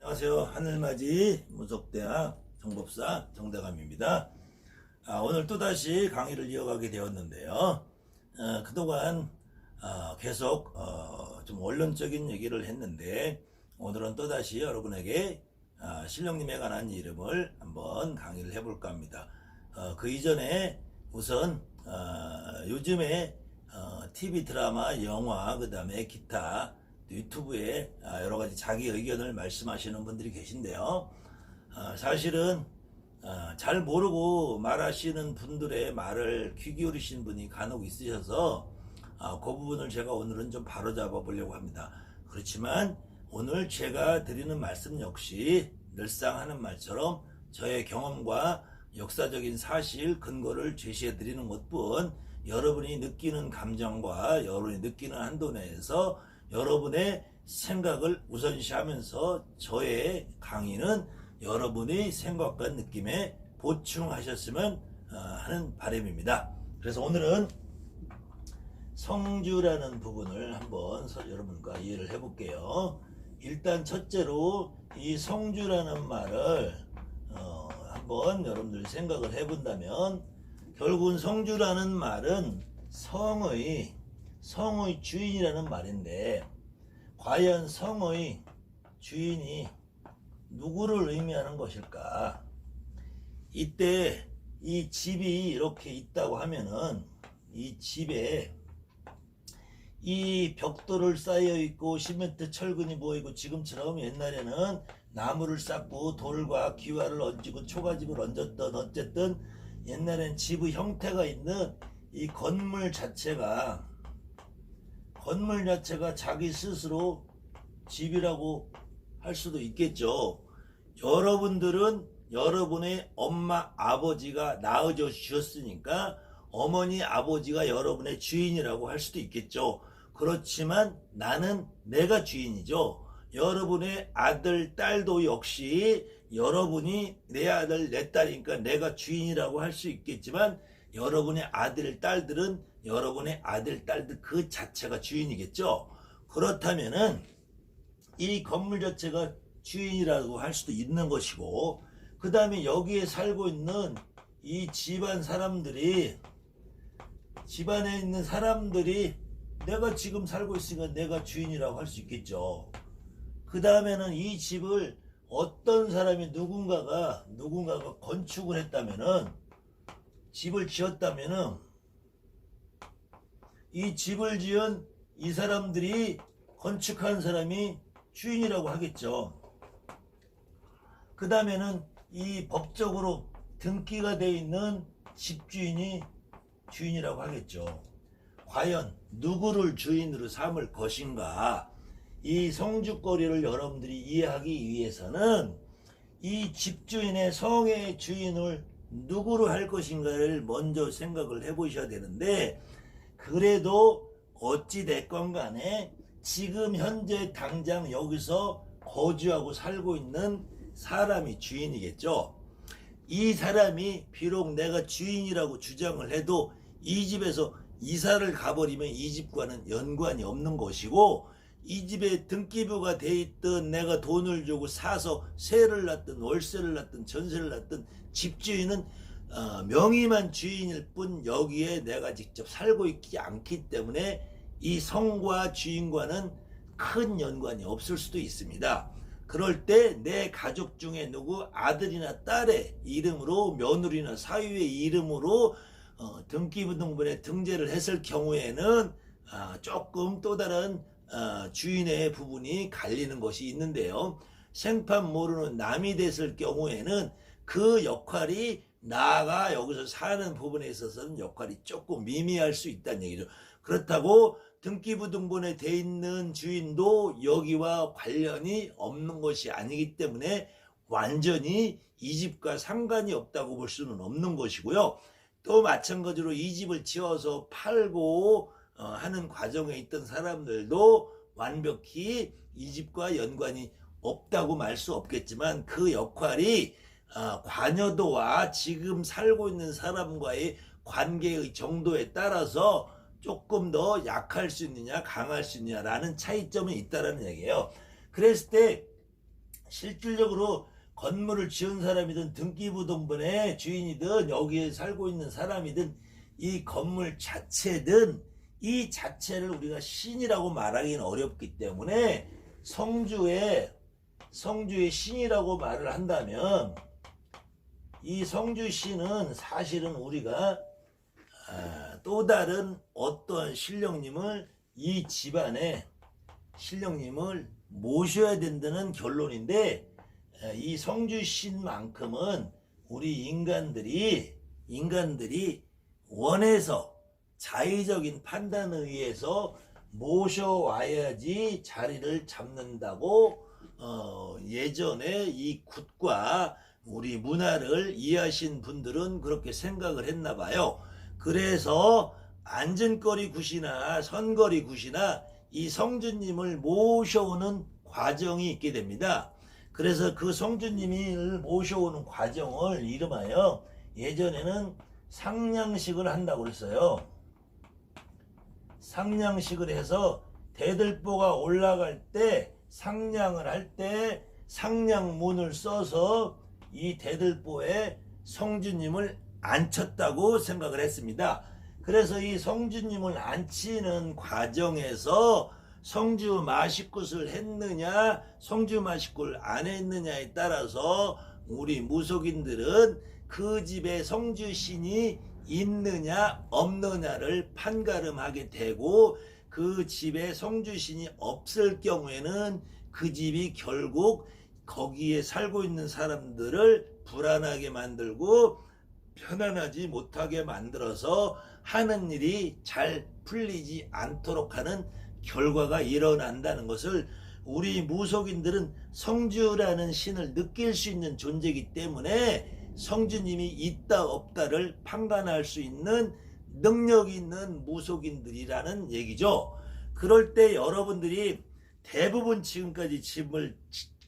안녕하세요. 하늘맞이 무속대학 정법사 정대감입니다. 오늘 또다시 강의를 이어가게 되었는데요. 그동안 계속 좀 원론적인 얘기를 했는데 오늘은 또다시 여러분에게 신령님에 관한 이름을 한번 강의를 해볼까 합니다. 그 이전에 우선 요즘에 TV 드라마, 영화, 그 다음에 기타 유튜브에 여러가지 자기 의견을 말씀하시는 분들이 계신데요. 사실은 잘 모르고 말하시는 분들의 말을 귀 기울이신 분이 간혹 있으셔서 그 부분을 제가 오늘은 좀 바로잡아 보려고 합니다. 그렇지만 오늘 제가 드리는 말씀 역시 늘상 하는 말처럼 저의 경험과 역사적인 사실 근거를 제시해 드리는 것뿐, 여러분이 느끼는 감정과 여러분이 느끼는 한도 내에서 여러분의 생각을 우선시하면서 저의 강의는 여러분의 생각과 느낌에 보충하셨으면 하는 바람입니다. 그래서 오늘은 성주라는 부분을 한번 여러분과 이해를 해볼게요. 일단 첫째로 이 성주라는 말을 한번 여러분들 생각을 해본다면, 결국은 성주라는 말은 성의 주인이라는 말인데, 과연 성의 주인이 누구를 의미하는 것일까? 이때 이 집이 이렇게 있다고 하면은 이 집에 이 벽돌을 쌓여 있고 시멘트 철근이 보이고, 지금처럼 옛날에는 나무를 쌓고 돌과 기와를 얹고 초가집을 얹었던, 어쨌든 옛날엔 집의 형태가 있는 이 건물 자체가 자기 스스로 집이라고 할 수도 있겠죠. 여러분들은 여러분의 엄마 아버지가 낳아줘 주셨으니까 어머니 아버지가 여러분의 주인이라고 할 수도 있겠죠. 그렇지만 나는 내가 주인이죠. 여러분의 아들 딸도 역시 여러분이 내 아들 내 딸이니까 내가 주인이라고 할 수 있겠지만, 여러분의 아들 딸들은 여러분의 아들 딸들 그 자체가 주인이겠죠. 그렇다면은 이 건물 자체가 주인이라고 할 수도 있는 것이고, 그 다음에 여기에 살고 있는 이 집안에 있는 사람들이 내가 지금 살고 있으니까 내가 주인이라고 할 수 있겠죠. 그 다음에는 이 집을 어떤 사람이 누군가가 건축을 했다면은, 집을 지었다면은 이 집을 지은 이 사람들이, 건축한 사람이 주인이라고 하겠죠. 그 다음에는 이 법적으로 등기가 되어 있는 집주인이 주인이라고 하겠죠. 과연 누구를 주인으로 삼을 것인가? 이 성주거리를 여러분들이 이해하기 위해서는 이 집주인의 성의 주인을 누구로 할 것인가를 먼저 생각을 해보셔야 되는데, 그래도 어찌 됐건 간에 지금 현재 당장 여기서 거주하고 살고 있는 사람이 주인이겠죠. 이 사람이 비록 내가 주인이라고 주장을 해도 이 집에서 이사를 가버리면 이 집과는 연관이 없는 것이고, 이 집에 등기부가 돼 있든 내가 돈을 주고 사서 세를 놨든 월세를 놨든 전세를 놨든 집주인은 명의만 주인일 뿐 여기에 내가 직접 살고 있지 않기 때문에 이 성과 주인과는 큰 연관이 없을 수도 있습니다. 그럴 때 내 가족 중에 누구 아들이나 딸의 이름으로, 며느리나 사위의 이름으로 등기부 등본에 등재를 했을 경우에는 조금 또 다른 주인의 부분이 갈리는 것이 있는데요. 생판 모르는 남이 됐을 경우에는 그 역할이 나가 여기서 사는 부분에 있어서는 역할이 조금 미미할 수 있다는 얘기죠. 그렇다고 등기부 등본에 돼 있는 주인도 여기와 관련이 없는 것이 아니기 때문에 완전히 이 집과 상관이 없다고 볼 수는 없는 것이고요. 또 마찬가지로 이 집을 지어서 팔고 하는 과정에 있던 사람들도 완벽히 이 집과 연관이 없다고 말 수 없겠지만, 그 역할이 관여도와 지금 살고 있는 사람과의 관계의 정도에 따라서 조금 더 약할 수 있느냐 강할 수 있느냐라는 차이점이 있다는 얘기예요. 그랬을 때 실질적으로 건물을 지은 사람이든 등기부등본의 주인이든 여기에 살고 있는 사람이든 이 건물 자체든 이 자체를 우리가 신이라고 말하기는 어렵기 때문에 성주의 신이라고 말을 한다면 이 성주신은 사실은 우리가 또 다른 어떠한 신령님을 이 집안에 신령님을 모셔야 된다는 결론인데 이 성주신만큼은 우리 인간들이 원해서 자의적인 판단에 의해서 모셔와야지 자리를 잡는다고 예전에 이 굿과 우리 문화를 이해하신 분들은 그렇게 생각을 했나 봐요. 그래서 안전거리 굿이나 선거리 굿이나 이 성주님을 모셔오는 과정이 있게 됩니다. 그래서 그 성주님을 모셔오는 과정을 이름하여 예전에는 상냥식을 한다고 그랬어요. 상냥식을 해서 대들보가 올라갈 때 상냥을 할 때 상냥문을 써서 이 대들보에 성주님을 앉혔다고 생각을 했습니다. 그래서 이 성주님을 앉히는 과정에서 성주 마식굿을 했느냐 성주 마식굿을 안 했느냐에 따라서 우리 무속인들은 그 집에 성주신이 있느냐 없느냐를 판가름하게 되고 그 집에 성주신이 없을 경우에는 그 집이 결국 거기에 살고 있는 사람들을 불안하게 만들고 편안하지 못하게 만들어서 하는 일이 잘 풀리지 않도록 하는 결과가 일어난다는 것을 우리 무속인들은 성주라는 신을 느낄 수 있는 존재이기 때문에 성주님이 있다 없다를 판단할 수 있는 능력이 있는 무속인들이라는 얘기죠. 그럴 때 여러분들이 대부분 지금까지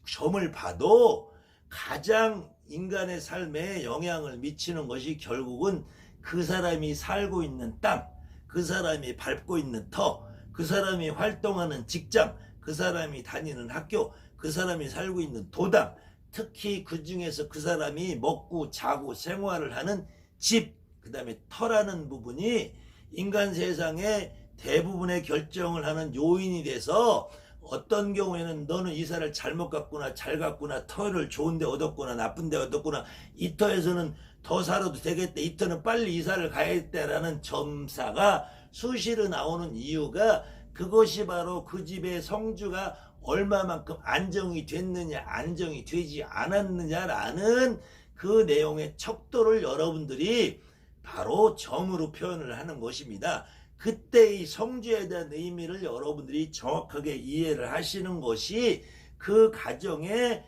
점을 봐도 가장 인간의 삶에 영향을 미치는 것이 결국은 그 사람이 살고 있는 땅, 그 사람이 밟고 있는 터, 그 사람이 활동하는 직장, 그 사람이 다니는 학교, 그 사람이 살고 있는 도당, 특히 그 중에서 그 사람이 먹고 자고 생활을 하는 집, 그 다음에 터라는 부분이 인간 세상의 대부분의 결정을 하는 요인이 돼서 어떤 경우에는 너는 이사를 잘못 갔구나 잘 갔구나 터를 좋은 데 얻었구나 나쁜 데 얻었구나 이 터에서는 더 살아도 되겠다 이 터는 빨리 이사를 가야겠다라는 점사가 수시로 나오는 이유가 그것이 바로 그 집의 성주가 얼마만큼 안정이 됐느냐 안정이 되지 않았느냐라는 그 내용의 척도를 여러분들이 바로 점으로 표현을 하는 것입니다. 그때 이 성주에 대한 의미를 여러분들이 정확하게 이해를 하시는 것이 그 가정의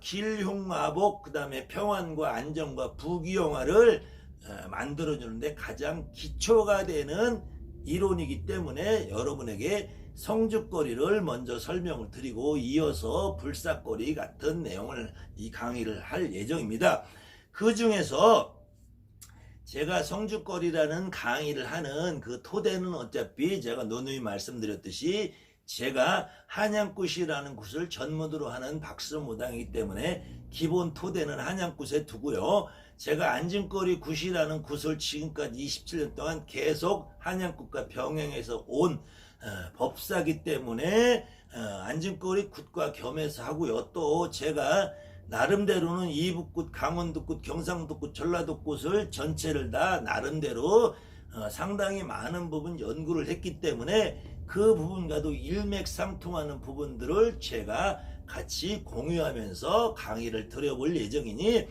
길흉화복 그 다음에 평안과 안정과 부귀영화를 만들어주는데 가장 기초가 되는 이론이기 때문에 여러분에게 성주거리를 먼저 설명을 드리고 이어서 불사거리 같은 내용을 이 강의를 할 예정입니다. 그 중에서 제가 성주거리라는 강의를 하는 그 토대는 어차피 제가 누누이 말씀드렸듯이 제가 한양굿이라는 굿을 전문으로 하는 박스무당이기 때문에 기본 토대는 한양굿에 두고요. 제가 안진거리 굿이라는 굿을 지금까지 27년 동안 계속 한양굿과 병행해서 온 법사기 때문에 안진거리 굿과 겸해서 하고요. 또 제가 나름대로는 이북굿, 강원도굿, 경상도굿, 전라도굿을 전체를 다 나름대로 상당히 많은 부분 연구를 했기 때문에 그 부분과도 일맥상통하는 부분들을 제가 같이 공유하면서 강의를 드려볼 예정이니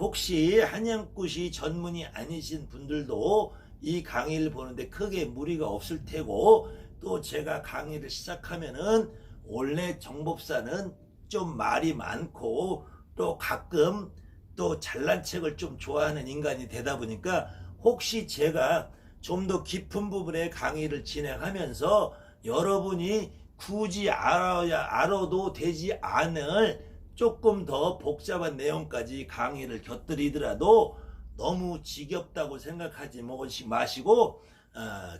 혹시 한양굿이 전문이 아니신 분들도 이 강의를 보는데 크게 무리가 없을 테고 또 제가 강의를 시작하면은 원래 정법사는 좀 말이 많고 또 가끔 또 잘난 책을 좀 좋아하는 인간이 되다 보니까 혹시 제가 좀 더 깊은 부분의 강의를 진행하면서 여러분이 굳이 알아도 되지 않을 조금 더 복잡한 내용까지 강의를 곁들이더라도 너무 지겹다고 생각하지 마시고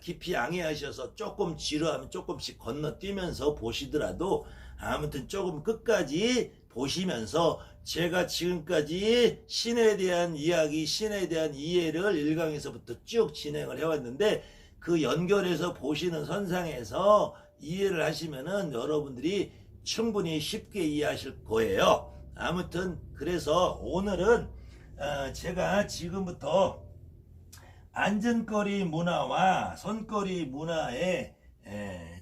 깊이 양해하셔서 조금 지루하면 조금씩 건너뛰면서 보시더라도 아무튼 조금 끝까지 보시면서 제가 지금까지 신에 대한 이야기, 신에 대한 이해를 1강에서부터 쭉 진행을 해왔는데 그 연결해서 보시는 선상에서 이해를 하시면은 여러분들이 충분히 쉽게 이해하실 거예요. 아무튼 그래서 오늘은 제가 지금부터 안전거리 문화와 선거리 문화의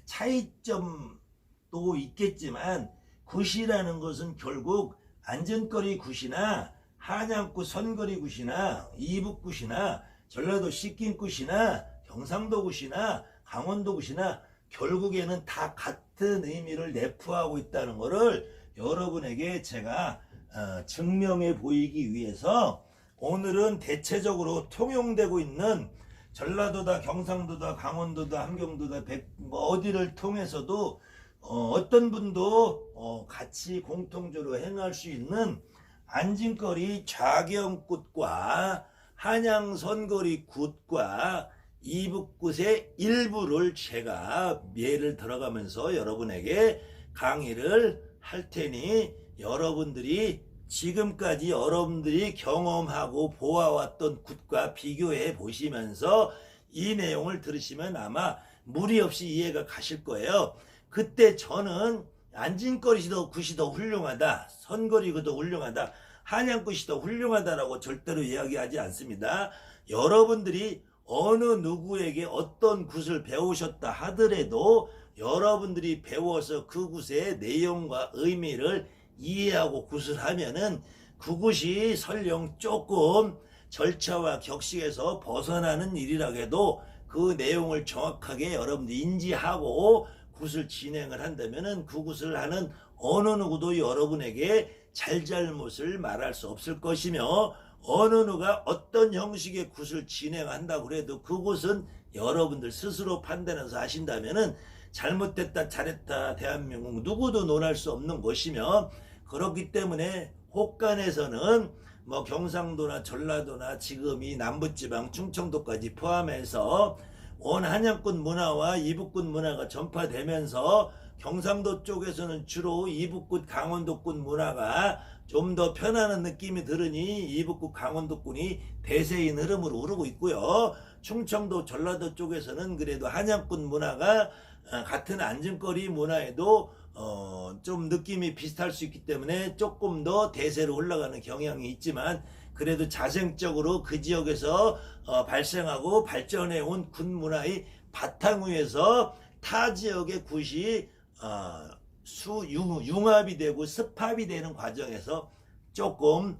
차이점도 있겠지만 굿이라는 것은 결국 안전거리 굿이나 한양굿 선거리 굿이나 이북굿이나 전라도 식긴굿이나 경상도 굿이나 강원도 굿이나 결국에는 다 같은 의미를 내포하고 있다는 것을 여러분에게 제가 증명해 보이기 위해서 오늘은 대체적으로 통용되고 있는 전라도다 경상도다 강원도다 함경도다 어디를 통해서도 어떤 분도 같이 공통적으로 행할 수 있는 안진거리 좌경굿과 한양선거리 굿과 이북굿의 일부를 제가 예를 들어가면서 여러분에게 강의를 할 테니 여러분들이 지금까지 여러분들이 경험하고 보아왔던 굿과 비교해 보시면서 이 내용을 들으시면 아마 무리 없이 이해가 가실 거예요. 그때 저는 안진거리 굿이 더 훌륭하다, 선거리 더 훌륭하다, 한양굿이 더 훌륭하다라고 절대로 이야기하지 않습니다. 여러분들이 어느 누구에게 어떤 굿을 배우셨다 하더라도 여러분들이 배워서 그 굿의 내용과 의미를 이해하고 굿을 하면은 그 굿이 설령 조금 절차와 격식에서 벗어나는 일이라 해도 그 내용을 정확하게 여러분들이 인지하고 굿을 진행을 한다면은 그 굿을 하는 어느 누구도 여러분에게 잘잘못을 말할 수 없을 것이며 어느 누가 어떤 형식의 굿을 진행한다고 해도 그 굿은 여러분들 스스로 판단해서 하신다면은 잘못됐다 잘했다 대한민국 누구도 논할 수 없는 것이며 그렇기 때문에 혹간에서는 뭐 경상도나 전라도나 지금 이 남부지방 충청도까지 포함해서 온 한양굿 문화와 이북굿 문화가 전파되면서 경상도 쪽에서는 주로 이북굿 강원도굿 문화가 좀 더 편안한 느낌이 들으니 이북굿 강원도굿이 대세인 흐름으로 오르고 있고요. 충청도 전라도 쪽에서는 그래도 한양굿 문화가 같은 안전거리 문화에도 좀 느낌이 비슷할 수 있기 때문에 조금 더 대세로 올라가는 경향이 있지만 그래도 자생적으로 그 지역에서 발생하고 발전해 온 굿 문화의 바탕 위에서 타 지역의 굿이 융합이 되고 습합이 되는 과정에서 조금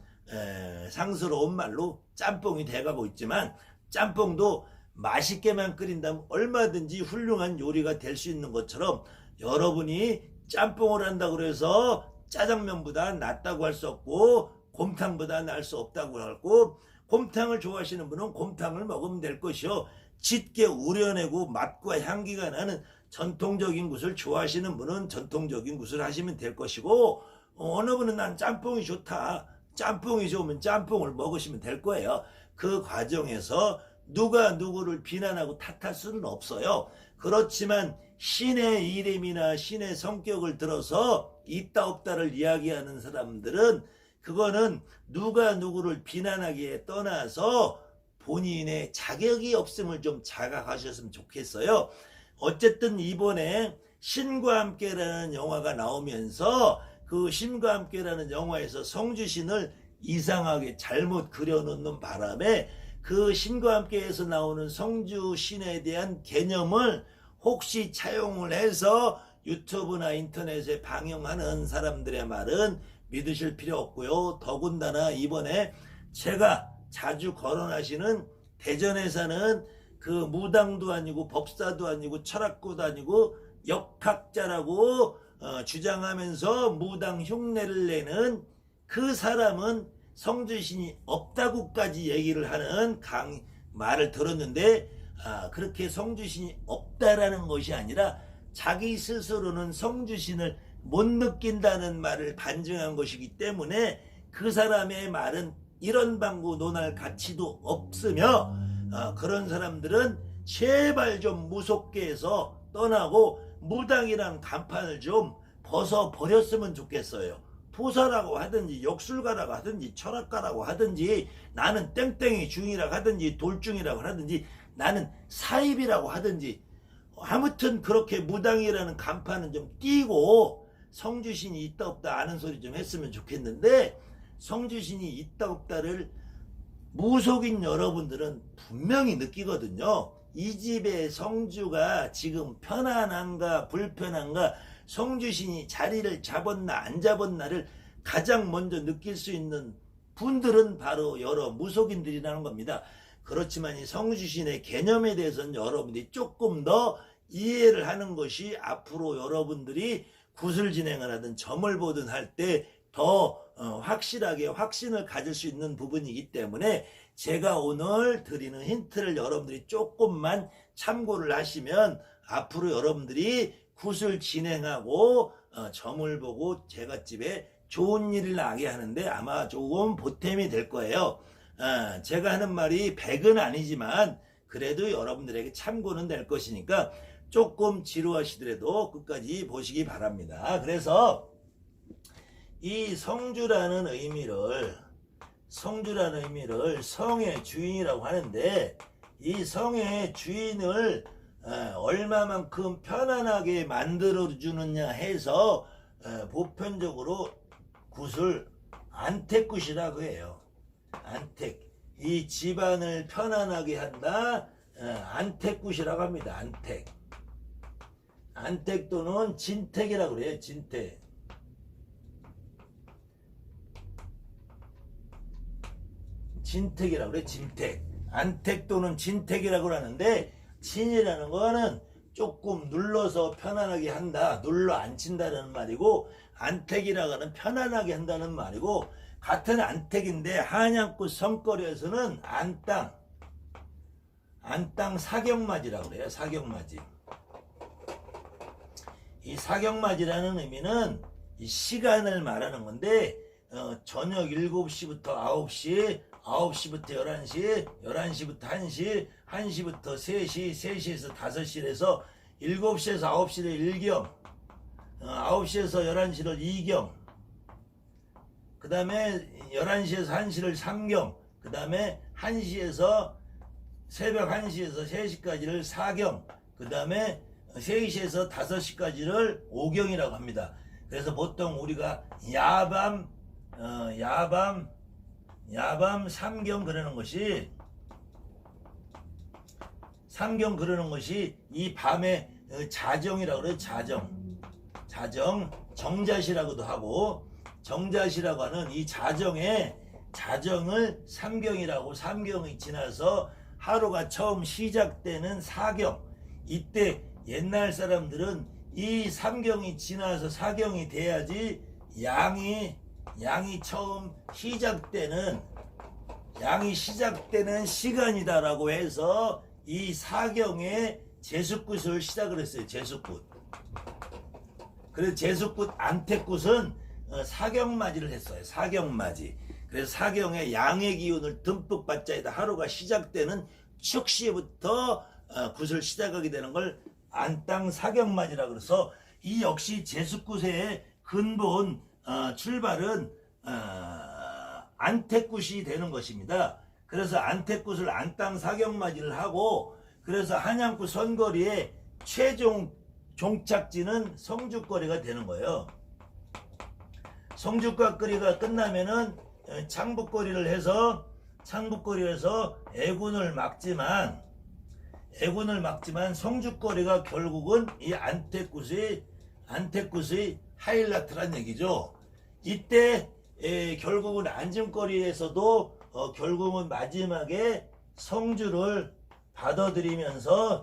상스러운 말로 짬뽕이 돼가고 있지만 짬뽕도 맛있게만 끓인다면 얼마든지 훌륭한 요리가 될 수 있는 것처럼 여러분이 짬뽕을 한다고 해서 짜장면보다 낫다고 할 수 없고 곰탕보다 나을 수 없다고 하고 곰탕을 좋아하시는 분은 곰탕을 먹으면 될 것이요 짙게 우려내고 맛과 향기가 나는 전통적인 굿을 좋아하시는 분은 전통적인 굿을 하시면 될 것이고 어느 분은 난 짬뽕이 좋다 짬뽕이 좋으면 짬뽕을 먹으시면 될 거예요. 그 과정에서 누가 누구를 비난하고 탓할 수는 없어요. 그렇지만 신의 이름이나 신의 성격을 들어서 있다 없다를 이야기하는 사람들은 그거는 누가 누구를 비난하기에 떠나서 본인의 자격이 없음을 좀 자각하셨으면 좋겠어요. 어쨌든 이번에 신과 함께라는 영화가 나오면서 그 신과 함께라는 영화에서 성주신을 이상하게 잘못 그려놓는 바람에 그 신과 함께에서 나오는 성주신에 대한 개념을 혹시 차용을 해서 유튜브나 인터넷에 방영하는 사람들의 말은 믿으실 필요 없고요. 더군다나 이번에 제가 자주 거론하시는 대전에 사는 그 무당도 아니고 법사도 아니고 철학고도 아니고 역학자라고 주장하면서 무당 흉내를 내는 그 사람은 성주신이 없다고까지 얘기를 하는 말을 들었는데 그렇게 성주신이 없다라는 것이 아니라 자기 스스로는 성주신을 못 느낀다는 말을 반증한 것이기 때문에 그 사람의 말은 이런 방구 논할 가치도 없으며 그런 사람들은 제발 좀 무섭게 해서 떠나고 무당이란 간판을 좀 벗어버렸으면 좋겠어요. 포사라고 하든지 역술가라고 하든지 철학가라고 하든지 나는 땡땡이 중이라고 하든지 돌중이라고 하든지 나는 사입이라고 하든지 아무튼 그렇게 무당이라는 간판은 좀 띄고 성주신이 있다 없다 아는 소리 좀 했으면 좋겠는데 성주신이 있다 없다를 무속인 여러분들은 분명히 느끼거든요. 이 집의 성주가 지금 편안한가 불편한가 성주신이 자리를 잡았나 안 잡았나를 가장 먼저 느낄 수 있는 분들은 바로 여러 무속인들이라는 겁니다. 그렇지만 이 성주신의 개념에 대해서는 여러분들이 조금 더 이해를 하는 것이 앞으로 여러분들이 구슬 진행을 하든 점을 보든 할 때 더 확실하게 확신을 가질 수 있는 부분이기 때문에 제가 오늘 드리는 힌트를 여러분들이 조금만 참고를 하시면 앞으로 여러분들이 구슬 진행하고 점을 보고 제갓집에 좋은 일을 나게 하는데 아마 조금 보탬이 될 거예요. 제가 하는 말이 100은 아니지만 그래도 여러분들에게 참고는 될 것이니까 조금 지루하시더라도 끝까지 보시기 바랍니다. 그래서 이 성주라는 의미를 성의 주인이라고 하는데 이 성의 주인을 얼마만큼 편안하게 만들어주느냐 해서 보편적으로 굿을 안택굿이라고 해요. 안택. 이 집안을 편안하게 한다. 안택굿이라고 합니다. 안택. 안택 또는 진택이라고 그래요. 진택. 진택이라고 그래. 진택. 안택 또는 진택이라고 하는데 진이라는 거는 조금 눌러서 편안하게 한다. 눌러 앉힌다는 말이고 안택이라고 하는 편안하게 한다는 말이고 같은 안택인데 한양구 성거리에서는 안땅 사경맞이라고 그래요. 사경맞이. 이 사경맞이라는 의미는 이 시간을 말하는 건데 저녁 7시부터 9시 9시부터 11시 11시부터 1시 1시부터 3시 3시에서 5시에서 7시에서 9시를 1경 9시에서 11시를 2경 그 다음에 11시에서 1시를 3경 그 다음에 1시에서 새벽 1시에서 3시까지를 4경 그 다음에 3시에서 5시까지를 5경이라고 합니다. 그래서 보통 우리가 야밤 3경 그러는 것이 3경 그러는 것이 이 밤에 자정이라고 그래요. 자정 정자시라고도 하고 정자시라고 하는 이 자정을 3경이라고 3경이 지나서 하루가 처음 시작되는 4경 이때 옛날 사람들은 이 3경이 지나서 4경이 돼야지 양이 처음 시작되는 시간이다라고 해서 이 4경에 제숫굿을 시작을 했어요. 제숫굿. 그래서 제숫굿 안택굿은 사경맞이를 했어요. 사경맞이. 그래서 사경에 양의 기운을 듬뿍 받자 해서 하루가 시작되는 축시부터 굿을 시작하게 되는 걸 안땅 사경맞이라고 그래서 이 역시 제숫굿의 근본 출발은 안택굿이 되는 것입니다. 그래서 안택굿을 안땅 사경맞이를 하고 그래서 한양구 선거리의 최종 종착지는 성주거리가 되는 거예요. 성주거리가 끝나면은 창북거리를 해서 애군을 막지만 성주거리가 결국은 이 안택굿의 하이라이트란 얘기죠. 이때 결국은 안진거리에서도 결국은 마지막에 성주를 받아들이면서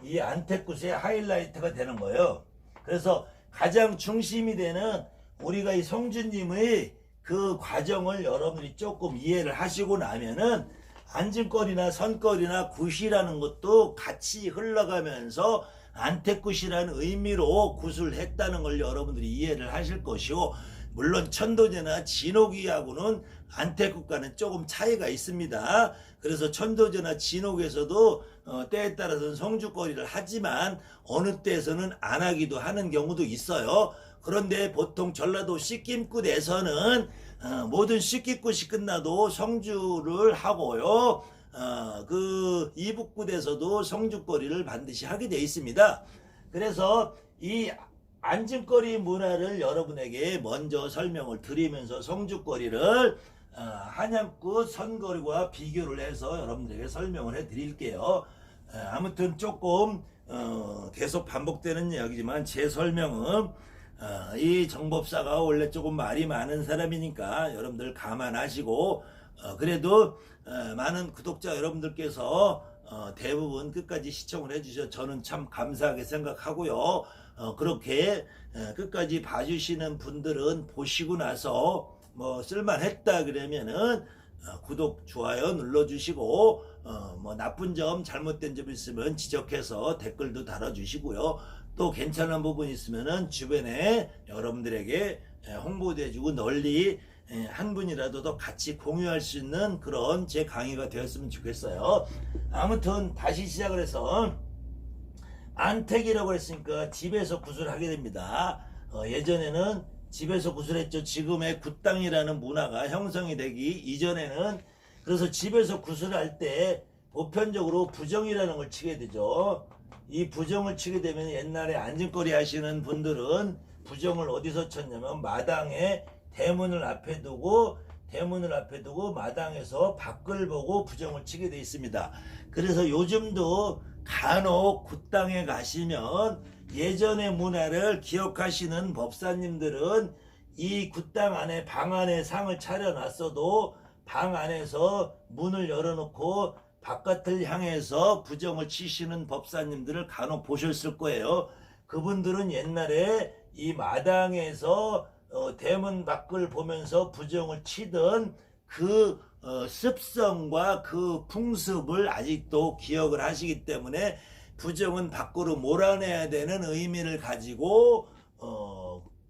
이 안택굿의 하이라이트가 되는 거예요. 그래서 가장 중심이 되는 우리가 이 성주님의 그 과정을 여러분들이 조금 이해를 하시고 나면은 안진거리나 선거리나 굿이라는 것도 같이 흘러가면서 안택굿이라는 의미로 굿을 했다는 걸 여러분들이 이해를 하실 것이고 물론 천도제나 진옥이하고는 안택국과는 조금 차이가 있습니다. 그래서 천도제나 진옥에서도 때에 따라서는 성주거리를 하지만 어느 때에서는 안 하기도 하는 경우도 있어요. 그런데 보통 전라도 씻김굿에서는 모든 씻기굿이 끝나도 성주를 하고요. 그 이북굿에서도 성주거리를 반드시 하게 되어 있습니다. 그래서 이 안진거리 문화를 여러분에게 먼저 설명을 드리면서 성주거리를 한양굿 선거리와 비교를 해서 여러분들에게 설명을 해 드릴게요. 아무튼 조금 계속 반복되는 이야기지만 제 설명은 이 정법사가 원래 조금 말이 많은 사람이니까 여러분들 감안하시고 그래도 많은 구독자 여러분들께서 대부분 끝까지 시청을 해주셔서 저는 참 감사하게 생각하고요. 그렇게 끝까지 봐주시는 분들은 보시고 나서 뭐 쓸만했다 그러면은 구독 좋아요 눌러주시고 뭐 나쁜 점 잘못된 점 있으면 지적해서 댓글도 달아주시고요. 또 괜찮은 부분 있으면은 주변에 여러분들에게 홍보돼주고 널리 한 분이라도 더 같이 공유할 수 있는 그런 제 강의가 되었으면 좋겠어요. 아무튼 다시 시작을 해서 안택이라고 했으니까 집에서 굿을 하게 됩니다. 예전에는 집에서 굿을 했죠. 지금의 굿당이라는 문화가 형성이 되기 이전에는 그래서 집에서 굿을 할 때 보편적으로 부정이라는 걸 치게 되죠. 이 부정을 치게 되면 옛날에 안진거리 하시는 분들은 부정을 어디서 쳤냐면 마당에 대문을 앞에 두고 마당에서 밖을 보고 부정을 치게 되어 있습니다. 그래서 요즘도 간혹 굿당에 가시면 예전의 문화를 기억하시는 법사님들은 이 굿당 안에 방 안에 상을 차려놨어도 방 안에서 문을 열어놓고 바깥을 향해서 부정을 치시는 법사님들을 간혹 보셨을 거예요. 그분들은 옛날에 이 마당에서 대문 밖을 보면서 부정을 치던 그 습성과 그 풍습을 아직도 기억을 하시기 때문에 부정은 밖으로 몰아내야 되는 의미를 가지고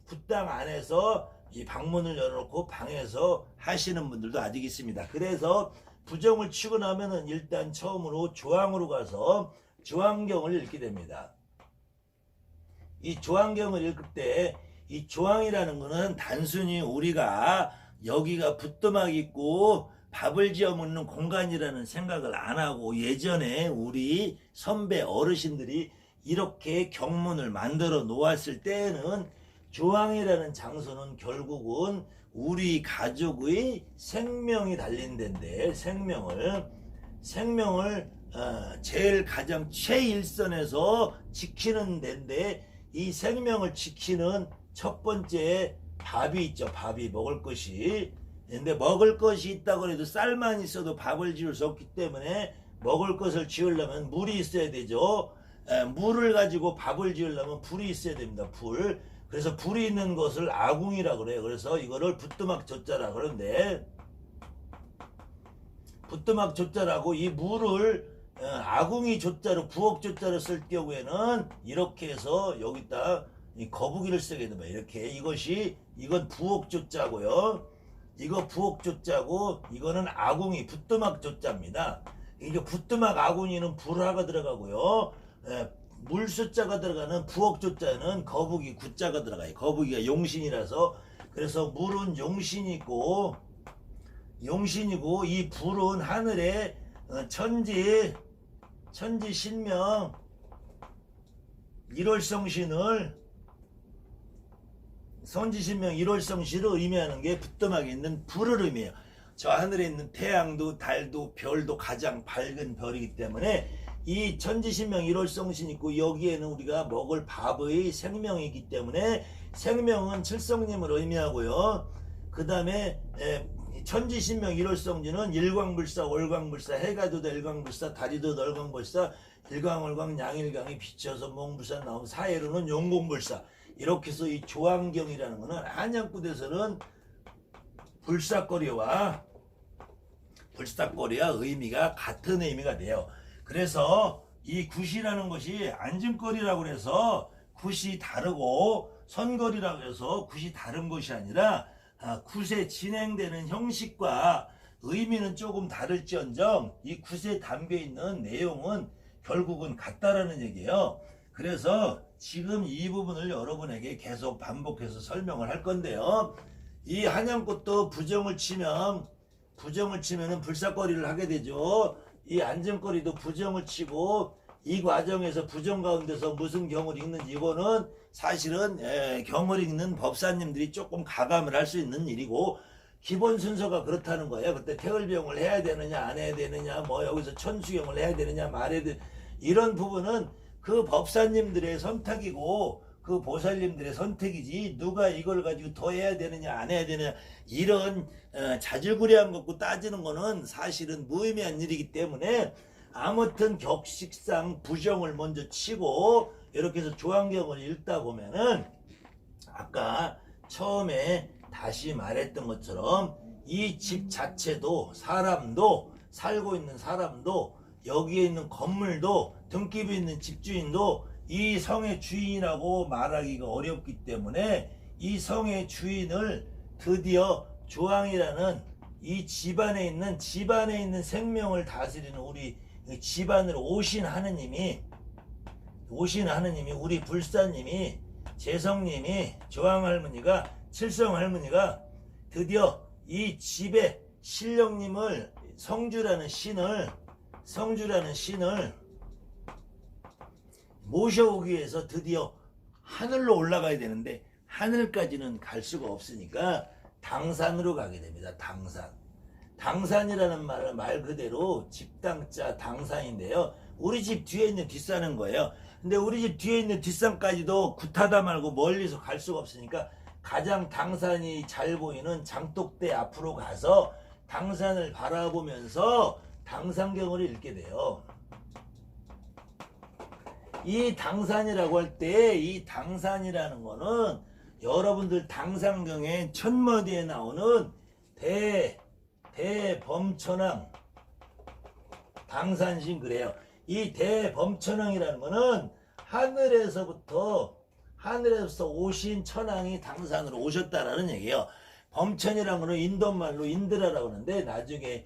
굿당 안에서 이 방문을 열어놓고 방에서 하시는 분들도 아직 있습니다. 그래서 부정을 치고 나면은 일단 처음으로 조항으로 가서 조항경을 읽게 됩니다. 이 조항경을 읽을 때 이 조항이라는 거는 단순히 우리가 여기가 부뚜막 있고 밥을 지어 먹는 공간이라는 생각을 안 하고 예전에 우리 선배 어르신들이 이렇게 경문을 만들어 놓았을 때에는 조항이라는 장소는 결국은 우리 가족의 생명이 달린 데인데 생명을 제일 가장 최일선에서 지키는 데인데 이 생명을 지키는 첫 번째 밥이 있죠. 밥이 먹을 것이. 근데 먹을 것이 있다고 해도 쌀만 있어도 밥을 지을 수 없기 때문에 먹을 것을 지으려면 물이 있어야 되죠. 물을 가지고 밥을 지으려면 불이 있어야 됩니다. 불. 그래서 불이 있는 것을 아궁이라고 그래요. 그래서 이거를 부뚜막 조자라 그러는데 부뚜막 조자라고 이 물을 아궁이 조자로 부엌 조자로 쓸 경우에는 이렇게 해서 여기다 이 거북이를 쓰게 됩니다. 이렇게 이건 부엌 조자고요. 이거 부엌 조자고 이거는 아궁이 부뚜막 조자입니다. 이게 부뚜막 아궁이는 불화가 들어가고요. 물 숫자가 들어가는 부엌 조자는 거북이 구자가 들어가요. 거북이가 용신이라서 그래서 물은 용신이고 이 불은 하늘에 천지 신명 1월성신을 선지신명 1월성신을 의미하는 게 부뚜막에 있는 불을 의미해요. 저 하늘에 있는 태양도 달도 별도 가장 밝은 별이기 때문에 이 천지신명 1월성신 있고 여기에는 우리가 먹을 밥의 생명이기 때문에 생명은 칠성님을 의미하고요. 그 다음에 천지신명 1월성신은 일광불사 월광불사 해가 돋아 일광불사 달이 돋아 월광불사 일광월광 양일광이 비쳐서 몽불사 나온 사해로는 용공불사 이렇게 해서 이 조항경이라는 거는 한양굿에서는 불사거리와 의미가 같은 의미가 돼요. 그래서 이 굿이라는 것이 안진거리라고 해서 굿이 다르고 선거리라고 해서 굿이 다른 것이 아니라 굿에 진행되는 형식과 의미는 조금 다를지언정 이 굿에 담겨있는 내용은 결국은 같다라는 얘기예요. 그래서 지금 이 부분을 여러분에게 계속 반복해서 설명을 할 건데요. 이 한양꽃도 부정을 치면은 불사거리를 하게 되죠. 이 안정거리도 부정을 치고 이 과정에서 부정 가운데서 무슨 경을 읽는지 이거는 사실은 경을 읽는 법사님들이 조금 가감을 할 수 있는 일이고 기본 순서가 그렇다는 거예요. 그때 태을병을 해야 되느냐 안 해야 되느냐 뭐 여기서 천수경을 해야 되느냐 말해야 되느냐 이런 부분은 그 법사님들의 선택이고 그 보살님들의 선택이지 누가 이걸 가지고 더 해야 되느냐 안 해야 되느냐 이런 자질구레한 것고 따지는 거는 사실은 무의미한 일이기 때문에 아무튼 격식상 부정을 먼저 치고 이렇게 해서 조항경을 읽다 보면은 아까 처음에 다시 말했던 것처럼 이 집 자체도 사람도 살고 있는 사람도 여기에 있는 건물도 등기부 있는 집주인도 이 성의 주인이라고 말하기가 어렵기 때문에 이 성의 주인을 드디어 조항이라는 이 집안에 있는 생명을 다스리는 우리 집안으로 오신 하느님이 우리 불사님이 재성님이 조항할머니가 칠성할머니가 드디어 이 집의 신령님을 성주라는 신을 모셔오기 위해서 드디어 하늘로 올라가야 되는데 하늘까지는 갈 수가 없으니까 당산으로 가게 됩니다. 당산이라는 말은 말 그대로 집당자 당산인데요. 우리 집 뒤에 있는 뒷산인 거예요. 근데 우리 집 뒤에 있는 뒷산까지도 굿하다 말고 멀리서 갈 수가 없으니까 가장 당산이 잘 보이는 장독대 앞으로 가서 당산을 바라보면서 당산경을 읽게 돼요. 이 당산이라고 할 때 이 당산이라는 거는 여러분들 당산경의 첫머리에 나오는 대범천왕 당산신 그래요. 이 대범천왕이라는 거는 하늘에서부터 오신 천왕이 당산으로 오셨다라는 얘기예요. 범천이라는 거는 인도말로 인드라라고 하는데 나중에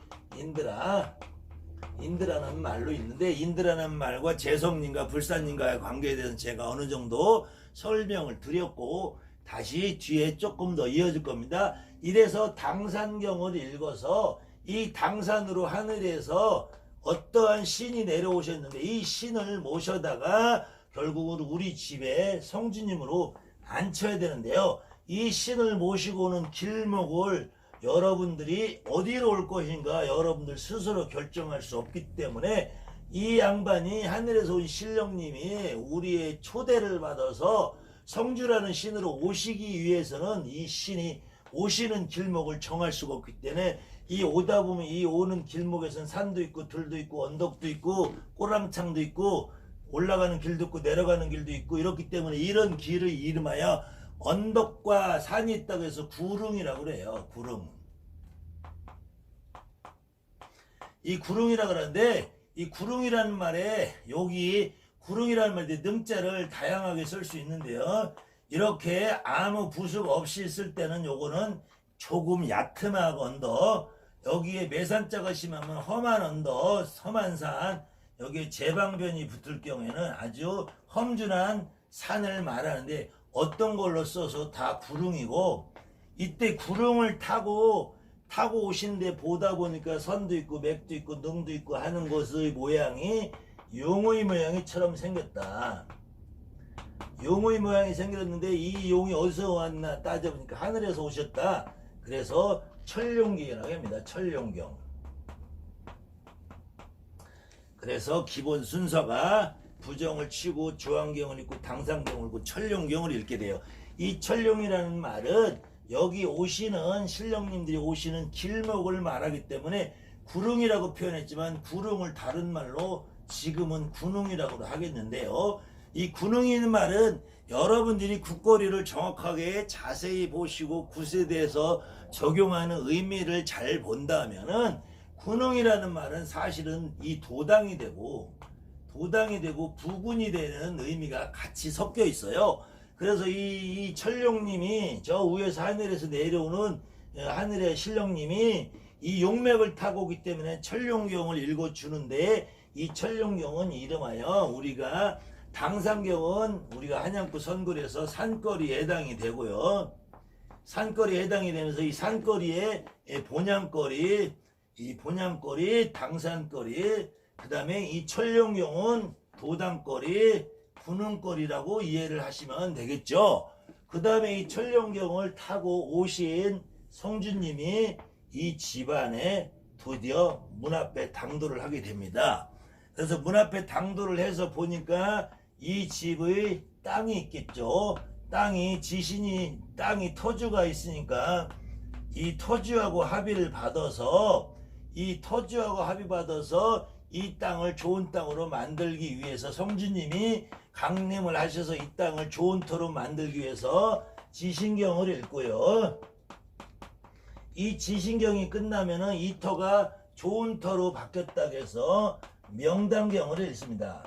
인드라는 말로 있는데 인드라는 말과 재성님과 불사님과의 관계에 대해서 제가 어느 정도 설명을 드렸고 다시 뒤에 조금 더 이어질 겁니다. 이래서 당산경을 읽어서 이 당산으로 하늘에서 어떠한 신이 내려오셨는데 이 신을 모셔다가 결국은 우리 집에 성주님으로 앉혀야 되는데요. 이 신을 모시고 오는 길목을 여러분들이 어디로 올 것인가 여러분들 스스로 결정할 수 없기 때문에 이 양반이 하늘에서 온 신령님이 우리의 초대를 받아서 성주라는 신으로 오시기 위해서는 이 신이 오시는 길목을 정할 수가 없기 때문에 이 오다 보면 이 오는 길목에서는 산도 있고 들도 있고 언덕도 있고 꼬랑창도 있고 올라가는 길도 있고 내려가는 길도 있고 이렇기 때문에 이런 길을 이름하여 언덕과 산이 있다고 해서 구릉이라고 그래요. 구릉. 이 구릉이라고 그러는데 이 구릉이라는 말에 여기 구릉이라는 말에 능자를 다양하게 쓸 수 있는데요. 이렇게 아무 부습 없이 쓸 때는 요거는 조금 얕음한 언덕, 여기에 매산자가 심하면 험한 언덕, 험한 산, 여기에 제방변이 붙을 경우에는 아주 험준한 산을 말하는데 어떤 걸로 써서 다 구릉이고 이때 구릉을 타고 오신데 보다 보니까 선도 있고 맥도 있고 능도 있고 하는 것의 모양이 용의 모양이처럼 생겼다. 용의 모양이 생겼는데 이 용이 어디서 왔나 따져보니까 하늘에서 오셨다. 그래서 천룡경이라고 합니다. 천룡경. 그래서 기본 순서가 부정을 치고 조항경을 읽고 당산경을 읽고 천룡경을 읽게 돼요. 이 천룡이라는 말은 여기 오시는 신령님들이 오시는 길목을 말하기 때문에 구릉이라고 표현했지만 구릉을 다른 말로 지금은 군웅이라고 하겠는데요. 이 군웅이라는 말은 여러분들이 국거리를 정확하게 자세히 보시고 굿에 대해서 적용하는 의미를 잘 본다면은 군웅이라는 말은 사실은 이 도당이 되고 도당이 되고 부군이 되는 의미가 같이 섞여 있어요. 그래서 이 천룡님이 저 위에서 하늘에서 내려오는 하늘의 신령님이 이 용맥을 타고 오기 때문에 천룡경을 읽어주는데, 이 천룡경은 이름하여 우리가 당산경은 우리가 한양구 선거리에서 산거리에 해당이 되고요. 산거리에 해당이 되면서 이 산거리에 본향거리, 이 본향거리, 당산거리, 그 다음에 이 천룡경은 도당거리, 분흥거리라고 이해를 하시면 되겠죠. 그 다음에 이 천룡경을 타고 오신 성주님이 이 집안에 드디어 문 앞에 당도를 하게 됩니다. 그래서 문 앞에 당도를 해서 보니까 이 집의 땅이 있겠죠. 땅이 지신이 땅이 터주가 있으니까 이 터주하고 합의를 받아서 이 땅을 좋은 땅으로 만들기 위해서 성주님이 강림을 하셔서 이 땅을 좋은 터로 만들기 위해서 지신경을 읽고요. 이 지신경이 끝나면은 이 터가 좋은 터로 바뀌었다고 해서 명당경을 읽습니다.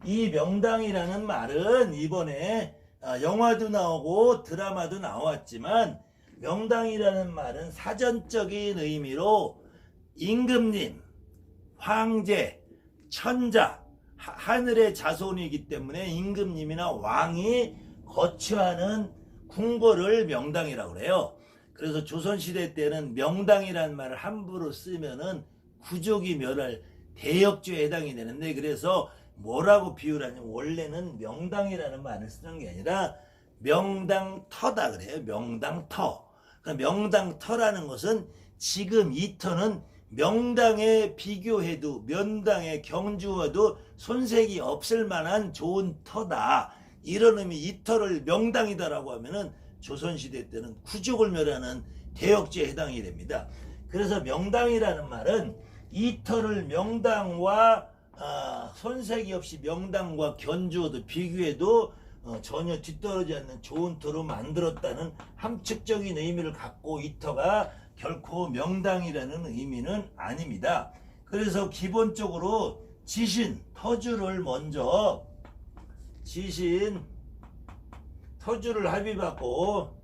이 명당이라는 말은 이번에 영화도 나오고 드라마도 나왔지만, 명당이라는 말은 사전적인 의미로 임금님, 황제, 천자, 하늘의 자손이기 때문에 임금님이나 왕이 거처하는 궁궐을 명당이라고 그래요. 그래서 조선시대 때는 명당이라는 말을 함부로 쓰면은 구족이 멸할 대역죄에 해당이 되는데, 그래서 뭐라고 비유를 하냐면 원래는 명당이라는 말을 쓰는 게 아니라 명당터다 그래요. 명당터. 그러니까 명당터라는 것은 지금 이 터는 명당에 비교해도 명당에 경주해도 손색이 없을 만한 좋은 터다. 이런 의미, 이 터를 명당이다라고 하면은 조선시대 때는 구족을 멸하는 대역죄에 해당이 됩니다. 그래서 명당이라는 말은 이 터를 명당과 손색이 없이 명당과 견주어도 비교해도 전혀 뒤떨어지지 않는 좋은 터로 만들었다는 함축적인 의미를 갖고 이 터가 결코 명당이라는 의미는 아닙니다. 그래서 기본적으로 지신, 터주를 먼저 터주를 합의받고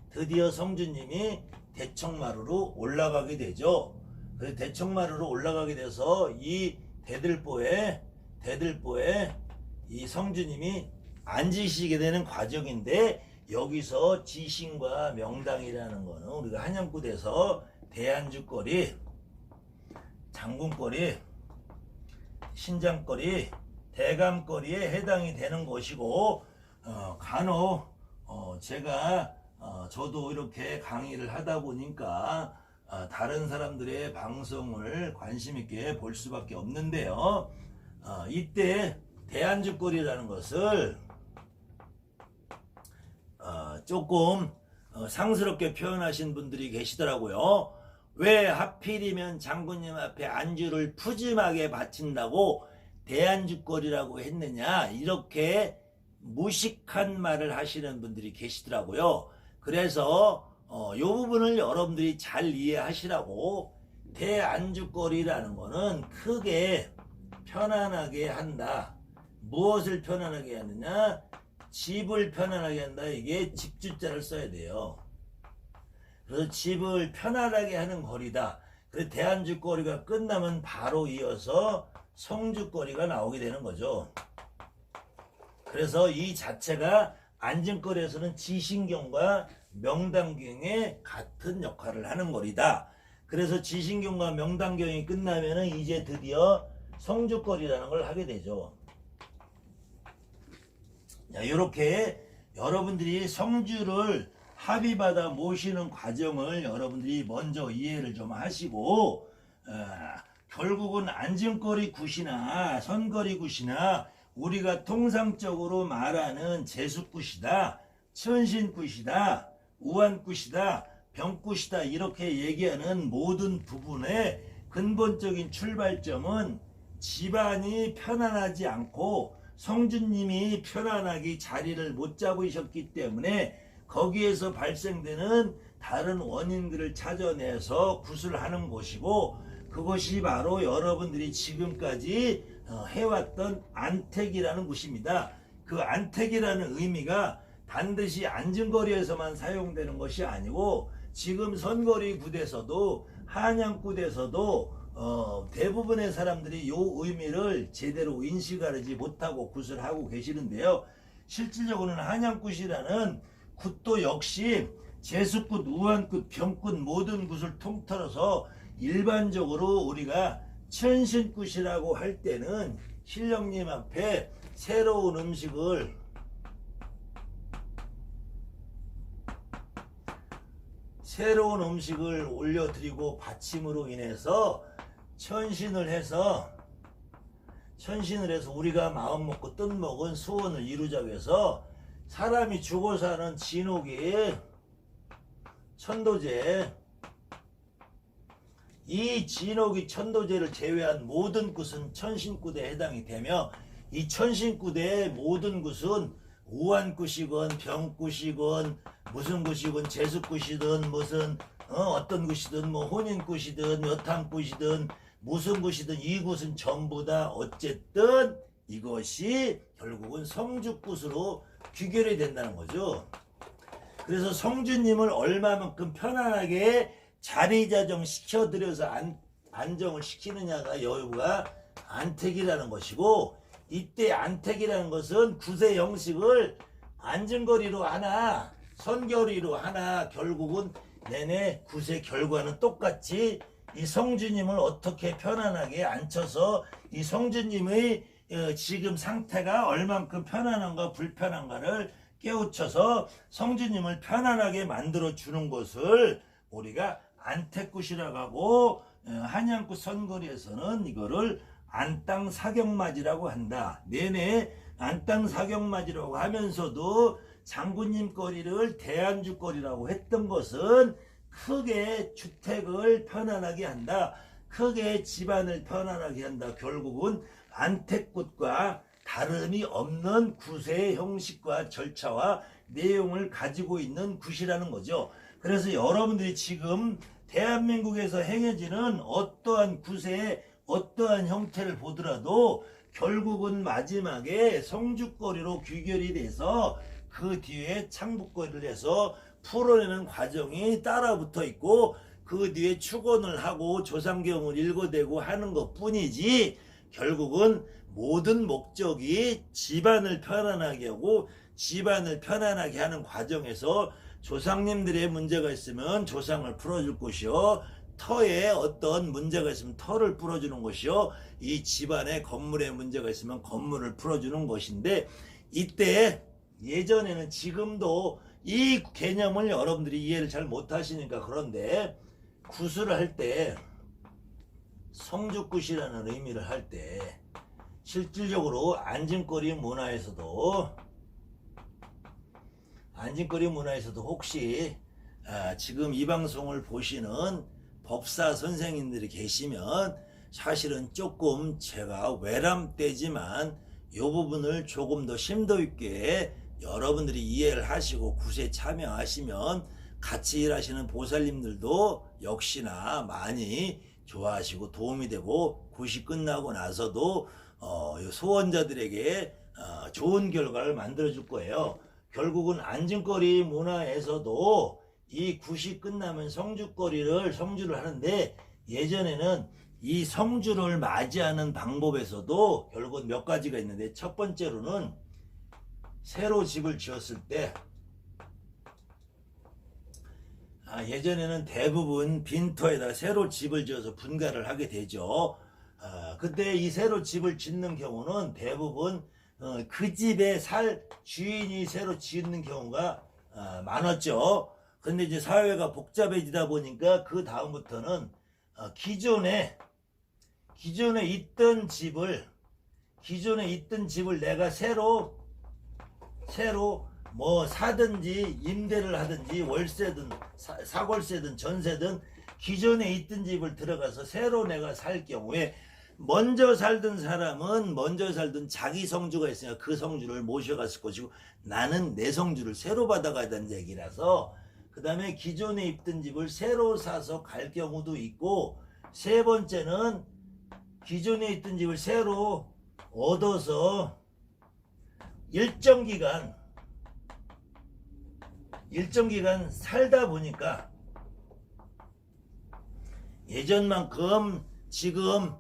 드디어 성주님이 대청마루로 올라가게 되죠. 그래서 대청마루로 올라가게 돼서 이 대들보에 이 성주님이 앉으시게 되는 과정인데, 여기서 지신과 명당이라는 거는 우리가 한양구에서 대안주거리, 장군거리, 신장거리, 대감거리에 해당이 되는 것이고, 간혹 제가 저도 이렇게 강의를 하다 보니까 다른 사람들의 방송을 관심 있게 볼 수밖에 없는데요. 이때 대안주거리라는 것을 조금 상스럽게 표현하신 분들이 계시더라고요. 왜 하필이면 장군님 앞에 안주를 푸짐하게 바친다고 대안주거리라고 했느냐, 이렇게 무식한 말을 하시는 분들이 계시더라고요. 그래서 이 부분을 여러분들이 잘 이해하시라고, 대안주거리라는 거는 크게 편안하게 한다. 무엇을 편안하게 하느냐? 집을 편안하게 한다. 이게 집주자를 써야 돼요. 그래서 집을 편안하게 하는 거리다. 그래서 대안주거리가 끝나면 바로 이어서 성주거리가 나오게 되는 거죠. 그래서 이 자체가 안진거리에서는 지신경과 명당경의 같은 역할을 하는 거리다. 그래서 지신경과 명당경이 끝나면은 이제 드디어 성주거리라는 걸 하게 되죠. 이렇게 여러분들이 성주를 합의받아 모시는 과정을 여러분들이 먼저 이해를 좀 하시고, 결국은 안진거리 굿이나 선거리 굿이나 우리가 통상적으로 말하는 제수굿이다, 천신굿이다, 우한굿이다, 병굿이다, 이렇게 얘기하는 모든 부분의 근본적인 출발점은 집안이 편안하지 않고 성주님이 편안하게 자리를 못 잡으셨기 때문에 거기에서 발생되는 다른 원인들을 찾아내서 굿을 하는 것이고, 그것이 바로 여러분들이 지금까지 해왔던 안택이라는 곳입니다. 그 안택이라는 의미가 반드시 안전거리에서만 사용되는 것이 아니고 지금 선거리 굿에서도 한양굿에서도 대부분의 사람들이 이 의미를 제대로 인식하지 못하고 굿을 하고 계시는데요. 실질적으로는 한양굿이라는 굿도 역시 제수굿, 우한굿, 병굿 모든 굿을 통틀어서 일반적으로 우리가 천신굿이라고 할 때는 신령님 앞에 새로운 음식을 올려드리고 받침으로 인해서 천신을 해서 우리가 마음 먹고 뜻 먹은 소원을 이루자고 해서 사람이 죽어서 하는 진옥이 천도제, 이 진옥이 천도제를 제외한 모든 굿은 천신굿에 해당이 되며 이 천신굿의 모든 굿은 우한굿이건 병굿이건 무슨 굿이건 제수굿이든 무슨 어떤 굿이든 뭐 혼인굿이든 여탕굿이든 무슨 굿이든 이 굿은 전부 다 어쨌든 이것이 결국은 성주굿으로 귀결이 된다는 거죠. 그래서 성주님을 얼마만큼 편안하게 자리자정 시켜드려서 안정을 시키느냐가 여부가 안택이라는 것이고, 이때 안택이라는 것은 굿의 형식을 안전거리로 하나 선거리로 하나 결국은 내내 굿의 결과는 똑같이 이 성주님을 어떻게 편안하게 앉혀서 이 성주님의 지금 상태가 얼만큼 편안한가 불편한가를 깨우쳐서 성주님을 편안하게 만들어 주는 것을 우리가 안택굿이라고 하고, 한양굿 선거리에서는 이거를 안땅사경맞이라고 한다. 내내 안땅사경맞이라고 하면서도 장군님 거리를 대안주거리라고 했던 것은 크게 주택을 편안하게 한다. 크게 집안을 편안하게 한다. 결국은 안택굿과 다름이 없는 굿의 형식과 절차와 내용을 가지고 있는 굿이라는 거죠. 그래서 여러분들이 지금 대한민국에서 행해지는 어떠한 굿의 어떠한 형태를 보더라도 결국은 마지막에 성주거리로 귀결이 돼서 그 뒤에 창북거리를 해서 풀어내는 과정이 따라붙어 있고, 그 뒤에 축원을 하고 조상경을 읽어대고 하는 것 뿐이지 결국은 모든 목적이 집안을 편안하게 하고 집안을 편안하게 하는 과정에서 조상님들의 문제가 있으면 조상을 풀어줄 것이요, 터에 어떤 문제가 있으면 터를 풀어주는 것이요, 이 집안에 건물에 문제가 있으면 건물을 풀어주는 것인데, 이때 예전에는 지금도 이 개념을 여러분들이 이해를 잘 못하시니까 그런데 굿을 할 때 성주굿이라는 의미를 할 때 실질적으로 안진거리 문화에서도 혹시 지금 이 방송을 보시는 법사 선생님들이 계시면 사실은 조금 제가 외람되지만 이 부분을 조금 더 심도 있게 여러분들이 이해를 하시고 굿에 참여하시면 같이 일하시는 보살님들도 역시나 많이 좋아하시고 도움이 되고, 굿이 끝나고 나서도 소원자들에게 좋은 결과를 만들어 줄 거예요. 결국은 안진거리 문화에서도 이 굿이 끝나면 성주를 하는데, 예전에는 이 성주를 맞이하는 방법에서도 결국은 몇 가지가 있는데, 첫 번째로는 새로 집을 지었을 때 예전에는 대부분 빈터에다 새로 집을 지어서 분가를 하게 되죠. 그때 이 새로 집을 짓는 경우는 대부분 그 집에 살 주인이 새로 짓는 경우가 많았죠. 근데 이제 사회가 복잡해지다 보니까 그 다음부터는 기존에 있던 집을 내가 새로 뭐 사든지 임대를 하든지 월세든 사골세든 전세든 기존에 있던 집을 들어가서 새로 내가 살 경우에 먼저 살던 사람은 먼저 살던 자기 성주가 있으니까 그 성주를 모셔갔을 것이고, 나는 내 성주를 새로 받아가야 된다는 얘기라서, 그 다음에 기존에 있던 집을 새로 사서 갈 경우도 있고, 세 번째는 기존에 있던 집을 새로 얻어서 일정 기간 살다 보니까 예전만큼 지금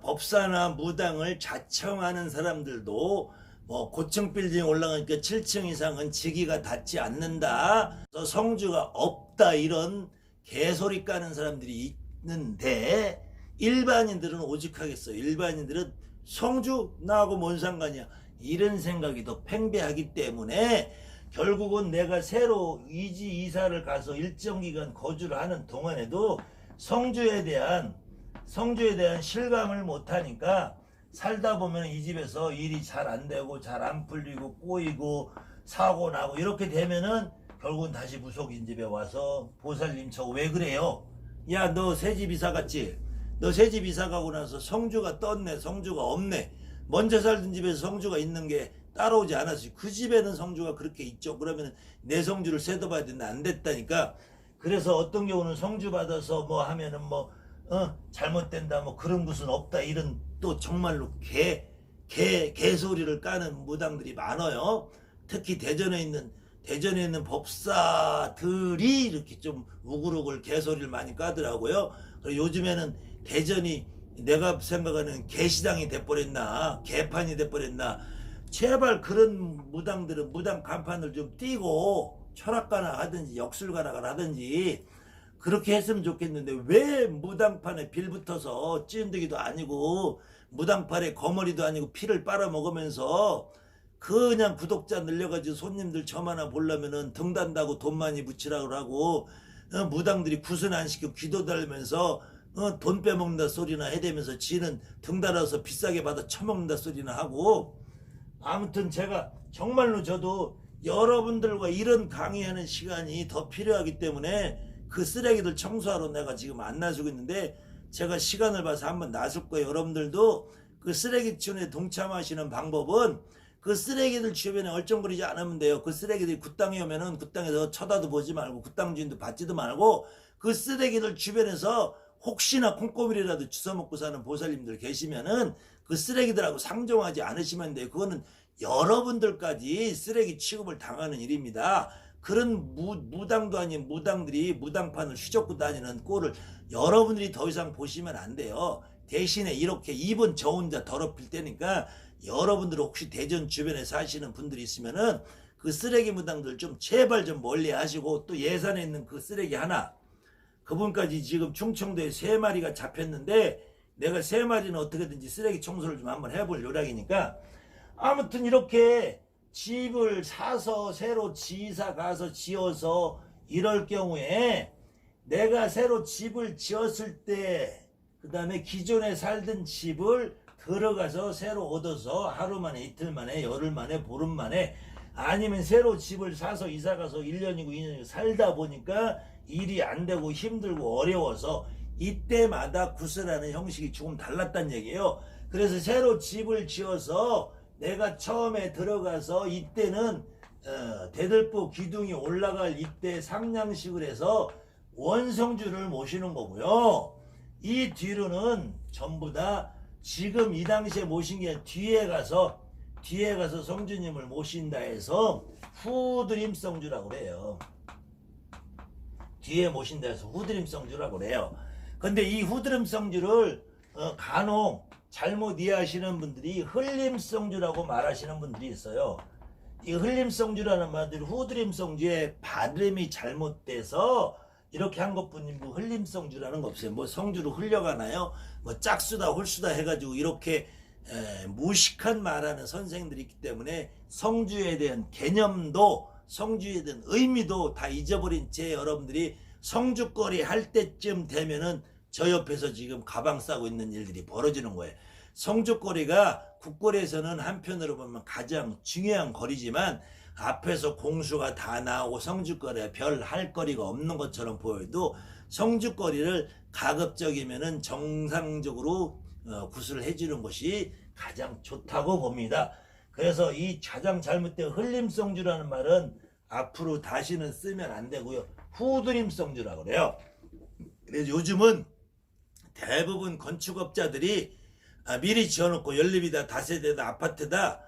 법사나 무당을 자청하는 사람들도 뭐 고층 빌딩 올라가니까 7층 이상은 직위가 닿지 않는다, 성주가 없다, 이런 개소리 까는 사람들이 있는데, 일반인들은 오직하겠어요. 일반인들은 성주 나하고 뭔 상관이야, 이런 생각이 더 팽배하기 때문에 결국은 내가 새로 이사를 가서 일정 기간 거주를 하는 동안에도 성주에 대한 실감을 못하니까 살다 보면 이 집에서 일이 잘 안 되고 잘 안 풀리고 꼬이고 사고 나고 이렇게 되면은 결국은 다시 무속인 집에 와서 보살님 저 왜 그래요? 야, 너 새 집 이사 갔지? 너 새 집 이사 가고 나서 성주가 떴네, 성주가 없네. 먼저 살던 집에서 성주가 있는 게 따라오지 않았지. 그 집에는 성주가 그렇게 있죠. 그러면 내 성주를 세도봐야 되는데 안 됐다니까. 그래서 어떤 경우는 성주 받아서 뭐 하면은 뭐 잘못된다, 뭐 그런 것은 없다, 이런 또 정말로 개소리를 까는 무당들이 많아요. 특히 대전에 있는 법사들이 이렇게 좀 우글우글 개소리를 많이 까더라고요. 그리고 요즘에는 대전이 내가 생각하는 개시장이 돼버렸나, 개판이 돼버렸나. 제발 그런 무당들은 무당 간판을 좀 띄고 철학가나 하든지 역술가나 하든지 그렇게 했으면 좋겠는데, 왜 무당판에 빌붙어서 찌은대기도 아니고 무당판에 거머리도 아니고 피를 빨아먹으면서 그냥 구독자 늘려가지고 손님들 점 하나 보려면은 등 단다고 돈 많이 붙이라고 하고, 무당들이 구슬 안 시키고 기도 달면서 돈 빼먹는다 소리나 해대면서 지는 등 달아서 비싸게 받아 처먹는다 소리나 하고. 아무튼 제가 정말로 저도 여러분들과 이런 강의하는 시간이 더 필요하기 때문에 그 쓰레기들 청소하러 내가 지금 안 나서고 있는데, 제가 시간을 봐서 한번 나설 거예요. 여러분들도 그 쓰레기 치운에 동참하시는 방법은 그 쓰레기들 주변에 얼쩡거리지 않으면 돼요. 그 쓰레기들이 굿땅에 오면은 굿땅에서 쳐다도 보지 말고 굿땅 주인도 받지도 말고, 그 쓰레기들 주변에서 혹시나 콩고물이라도 주워먹고 사는 보살님들 계시면은 그 쓰레기들하고 상종하지 않으시면 돼요. 그거는 여러분들까지 쓰레기 취급을 당하는 일입니다. 그런 무당도 아닌 무당들이 무당판을 휘젓고 다니는 꼴을 여러분들이 더 이상 보시면 안 돼요. 대신에 이렇게 입은 저 혼자 더럽힐 때니까 여러분들 혹시 대전 주변에 사시는 분들이 있으면은 그 쓰레기 무당들 좀 제발 좀 멀리 하시고, 또 예산에 있는 그 쓰레기 하나, 그분까지 지금 충청도에 3마리가 잡혔는데 내가 3마리는 어떻게든지 쓰레기 청소를 좀 한번 해볼 요량이니까, 아무튼 이렇게 집을 사서 새로 지사 가서 지어서 이럴 경우에 내가 새로 집을 지었을 때, 그 다음에 기존에 살던 집을 들어가서 새로 얻어서 하루 만에, 이틀 만에, 열흘 만에, 보름 만에, 아니면 새로 집을 사서 이사 가서 1년이고 2년이고 살다 보니까 일이 안 되고 힘들고 어려워서 이때마다 구슬하는 형식이 조금 달랐단 얘기예요. 그래서 새로 집을 지어서 내가 처음에 들어가서 이때는 대들보 기둥이 올라갈 이때 상냥식을 해서 원성주를 모시는 거고요. 이 뒤로는 전부 다 지금 이 당시에 모신 게 뒤에 가서 성주님을 모신다 해서 후드림 성주라고 그래요. 뒤에 모신다 해서 후드림 성주라고 그래요. 근데 이 후드림 성주를 간혹 잘못 이해하시는 분들이 흘림성주라고 말하시는 분들이 있어요. 이 흘림성주라는 말들이 후드림 성주의 발음이 잘못돼서 이렇게 한 것뿐이고, 뭐 흘림성주라는 거 없어요. 뭐 성주로 흘려가나요? 뭐 짝수다 홀수다 해가지고 이렇게 무식한 말하는 선생들이 있기 때문에 성주에 대한 개념도, 성주에 대한 의미도 다 잊어버린 채 여러분들이 성주거리 할 때쯤 되면은 저 옆에서 지금 가방 싸고 있는 일들이 벌어지는 거예요. 성주거리가 국거리에서는 한편으로 보면 가장 중요한 거리지만, 앞에서 공수가 다 나오고 성주거리에 별 할 거리가 없는 것처럼 보여도 성주거리를 가급적이면은 정상적으로 구슬을 해주는 것이 가장 좋다고 봅니다. 그래서 이 가장 잘못된 흘림성주라는 말은 앞으로 다시는 쓰면 안 되고요. 후드림성주라고 그래요. 그래서 요즘은 대부분 건축업자들이 미리 지어놓고 연립이다, 다세대다, 아파트다,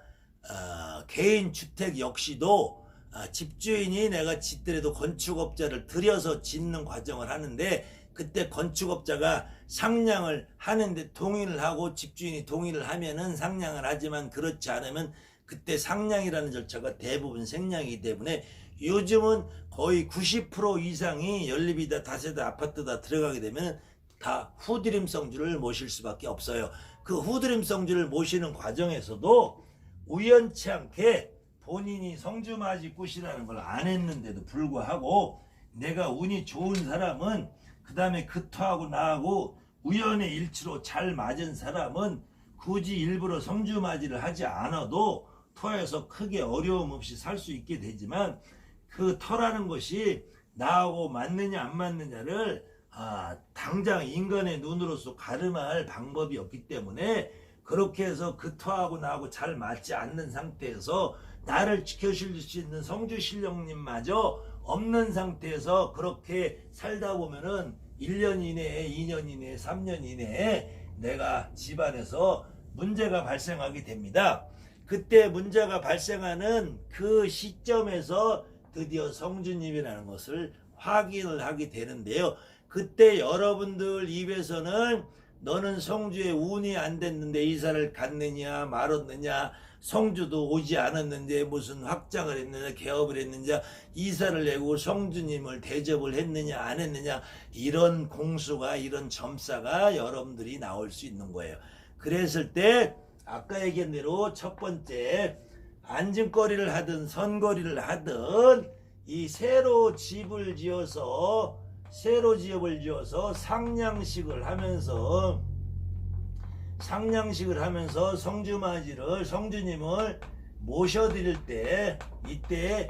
개인 주택 역시도 집주인이 내가 짓더라도 건축업자를 들여서 짓는 과정을 하는데, 그때 건축업자가 상량을 하는데 동의를 하고 집주인이 동의를 하면은 상량을 하지만, 그렇지 않으면 그때 상량이라는 절차가 대부분 생략이기 때문에 요즘은 거의 90% 이상이 연립이다, 다세대, 아파트다 들어가게 되면 다 후드림 성주를 모실 수밖에 없어요. 그 후드림 성주를 모시는 과정에서도 우연치 않게 본인이 성주맞이 굿이라는 걸 안 했는데도 불구하고, 내가 운이 좋은 사람은, 그 다음에 그 터하고 나하고 우연의 일치로 잘 맞은 사람은 굳이 일부러 성주맞이를 하지 않아도 터에서 크게 어려움 없이 살 수 있게 되지만, 그 터라는 것이 나하고 맞느냐 안 맞느냐를 당장 인간의 눈으로서 가늠할 방법이 없기 때문에, 그렇게 해서 그 터하고 나하고 잘 맞지 않는 상태에서 나를 지켜줄 수 있는 성주신령님마저 없는 상태에서 그렇게 살다 보면은 1년 이내에, 2년 이내에, 3년 이내에 내가 집안에서 문제가 발생하게 됩니다. 그때 문제가 발생하는 그 시점에서 드디어 성주님이라는 것을 확인을 하게 되는데요. 그때 여러분들 입에서는 너는 성주에 운이 안 됐는데 이사를 갔느냐 말았느냐, 성주도 오지 않았는데 무슨 확장을 했느냐 개업을 했느냐, 이사를 내고 성주님을 대접을 했느냐 안 했느냐, 이런 공수가, 이런 점사가 여러분들이 나올 수 있는 거예요. 그랬을 때 아까 얘기한 대로 첫 번째, 안전거리를 하든 선거리를 하든 이 새로 집을 지어서 상량식을 하면서 성주님을 모셔드릴 때, 이때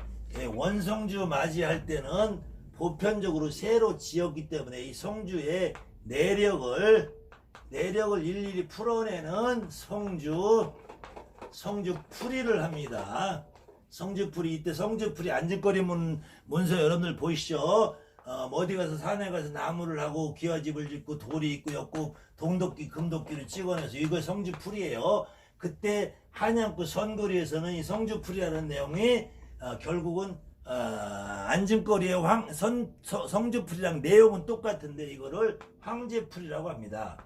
원성주 맞이할 때는 보편적으로 새로 지었기 때문에 이 성주의 내력을 일일이 풀어내는 성주풀이를 합니다. 성주풀이, 이때 성주풀이 안전거리 문서 여러분들 보이시죠? 어디 가서 산에 가서 나무를 하고 기와집을 짓고 돌이 있고 엮고 동독기 금독기를 찍어내서, 이거 성주풀이에요. 그때 한양구 선거리에서는 이 성주풀이라는 내용이 결국은 안전거리의 성주풀이랑 내용은 똑같은데 이거를 황제풀이라고 합니다.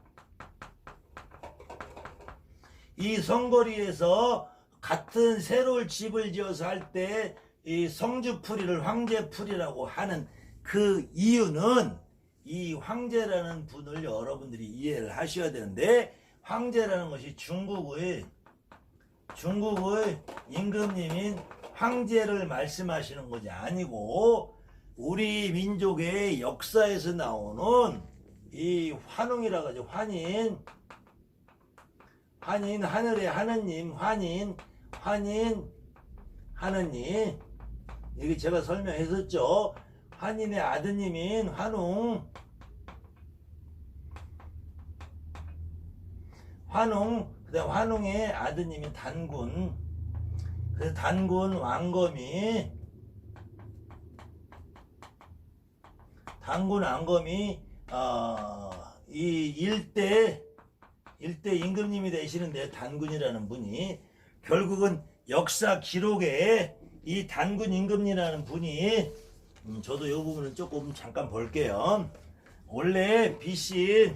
이 성거리에서 같은 새로운 집을 지어서 할 때 이 성주풀이를 황제풀이라고 하는 그 이유는, 이 황제라는 분을 여러분들이 이해를 하셔야 되는데, 황제라는 것이 중국의 임금님인 황제를 말씀하시는 것이 아니고, 우리 민족의 역사에서 나오는 이 환웅이라고 하죠. 환인, 하늘의 하느님, 환인 하느님, 이게 제가 설명했었죠. 환인의 아드님인 환웅, 그다음 환웅의 아드님인 단군. 그래서 단군 왕검이 이 일대 임금님이 되시는데, 단군이라는 분이 결국은 역사 기록에 이 단군 임금이라는 분이, 저도 이 부분을 조금 잠깐 볼게요. 원래 BC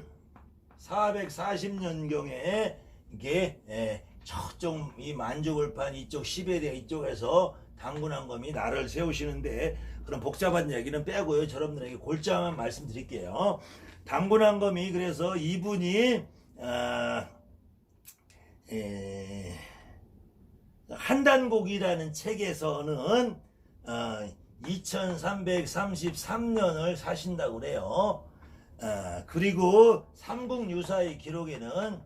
440년경에 이게 저쪽 이 만주골판 이쪽 시베리아 이쪽에서 단군왕검이 나라를 세우시는데, 그런 복잡한 얘기는 빼고요. 여러분들에게 골자만 말씀드릴게요. 단군왕검이, 그래서 이분이 한단곡이라는 책에서는 2333년을 사신다고 그래요. 그리고 삼국유사의 기록에는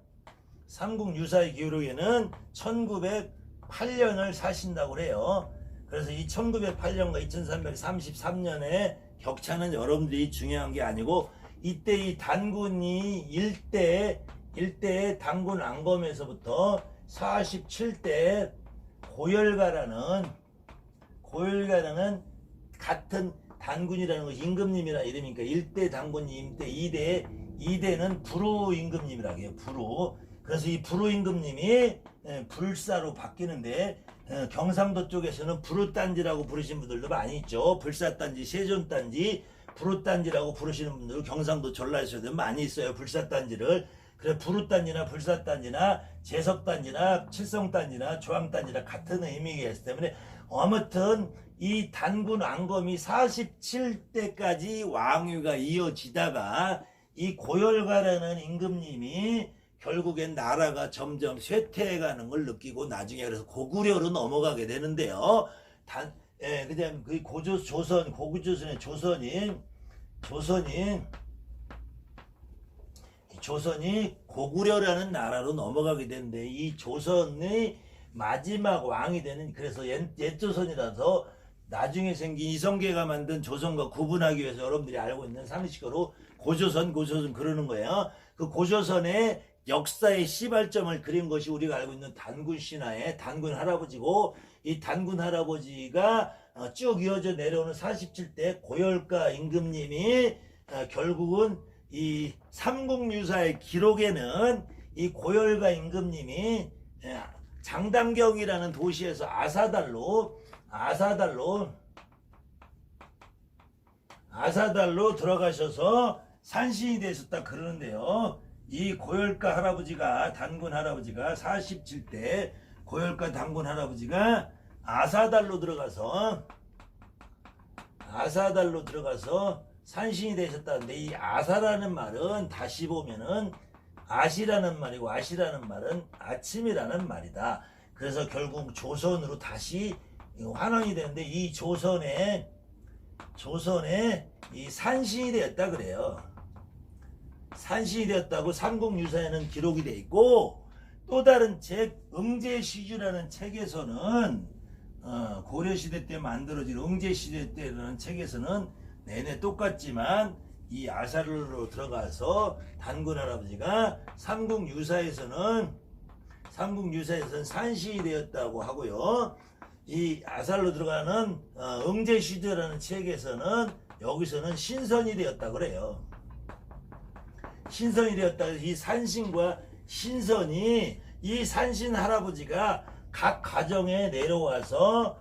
1908년을 사신다고 그래요. 그래서 이 1908년과 2333년의 격차는 여러분들이 중요한 게 아니고, 이때 이 단군이 일대 단군 안검에서부터 47대 고열가라는 같은 단군이라는 거 임금님이라 이름이니까 1대 단군님 때 2대 2대는 불후임금님이라고 해요. 불후. 그래서 이 불후임금님이 불사로 바뀌는데 경상도 쪽에서는 불후단지라고 부르시는 분들도 많이 있죠. 불사단지, 세존단지, 불후단지라고 부르시는 분들 경상도 전라에서도 많이 있어요. 불사단지를. 그래 불후단지나 불사단지나 제석단지나 칠성단지나 조항단지나 같은 의미가 있기 때문에 아무튼 이 단군 왕검이 47대까지 왕위가 이어지다가 이 고열가라는 임금님이 결국엔 나라가 점점 쇠퇴해가는 걸 느끼고 나중에 그래서 고구려로 넘어가게 되는데요. 그다음 그 고구조선의 조선이 고구려라는 나라로 넘어가게 되는데 이 조선의 마지막 왕이 되는 그래서 옛조선이라서 나중에 생긴 이성계가 만든 조선과 구분하기 위해서 여러분들이 알고 있는 상식으로 고조선 그러는 거예요. 그 고조선의 역사의 시발점을 그린 것이 우리가 알고 있는 단군 신화의 단군 할아버지고 이 단군 할아버지가 쭉 이어져 내려오는 47대 고열가 임금님이 결국은 이 삼국유사의 기록에는 이 고열가 임금님이 장담경이라는 도시에서 아사달로 들어가셔서 산신이 되셨다 그러는데요. 이 고열가 할아버지가 단군 할아버지가 47대 고열가 단군 할아버지가 아사달로 들어가서 산신이 되셨다는데 이 아사라는 말은 다시 보면은 아시라는 말이고 아시라는 말은 아침이라는 말이다. 그래서 결국 조선으로 다시 환원이 되는데 이 조선에 이 산신이 되었다 그래요. 산신이 되었다고 삼국유사에는 기록이 되어 있고 또 다른 책 응제시주라는 책에서는 고려시대 때 만들어진 응제시대 때라는 책에서는 내내 똑같지만 이 아사르로 들어가서 단군 할아버지가 삼국유사에서는 산신이 되었다고 하고요. 이 아살로 들어가는 응제시주라는 책에서는 여기서는 신선이 되었다 그래요. 신선이 되었다. 이 산신과 신선이 이 산신 할아버지가 각 가정에 내려와서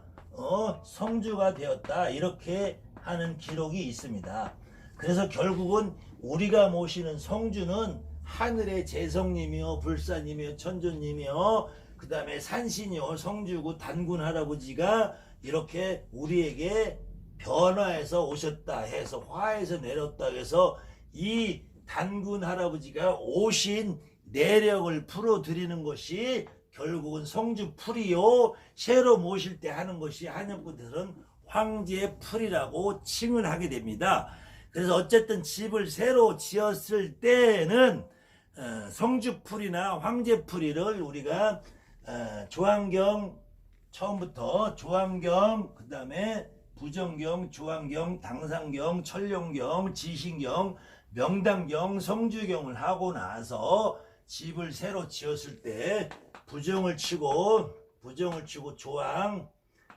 성주가 되었다 이렇게 하는 기록이 있습니다. 그래서 결국은 우리가 모시는 성주는 하늘의 재성님이요 불사님이요 천존님이요 그 다음에 산신이요 성주고 단군 할아버지가 이렇게 우리에게 변화해서 오셨다 해서 화해서 내렸다 해서 이 단군 할아버지가 오신 내력을 풀어드리는 것이 결국은 성주풀이요 새로 모실 때 하는 것이 한영분들은 황제풀이라고 칭을 하게 됩니다. 그래서 어쨌든 집을 새로 지었을 때는 성주풀이나 황제풀이를 우리가 조항경 처음부터 조항경 그 다음에 부정경, 조항경, 당상경, 천룡경, 지신경, 명당경, 성주경을 하고 나서 집을 새로 지었을 때 부정을 치고 조항,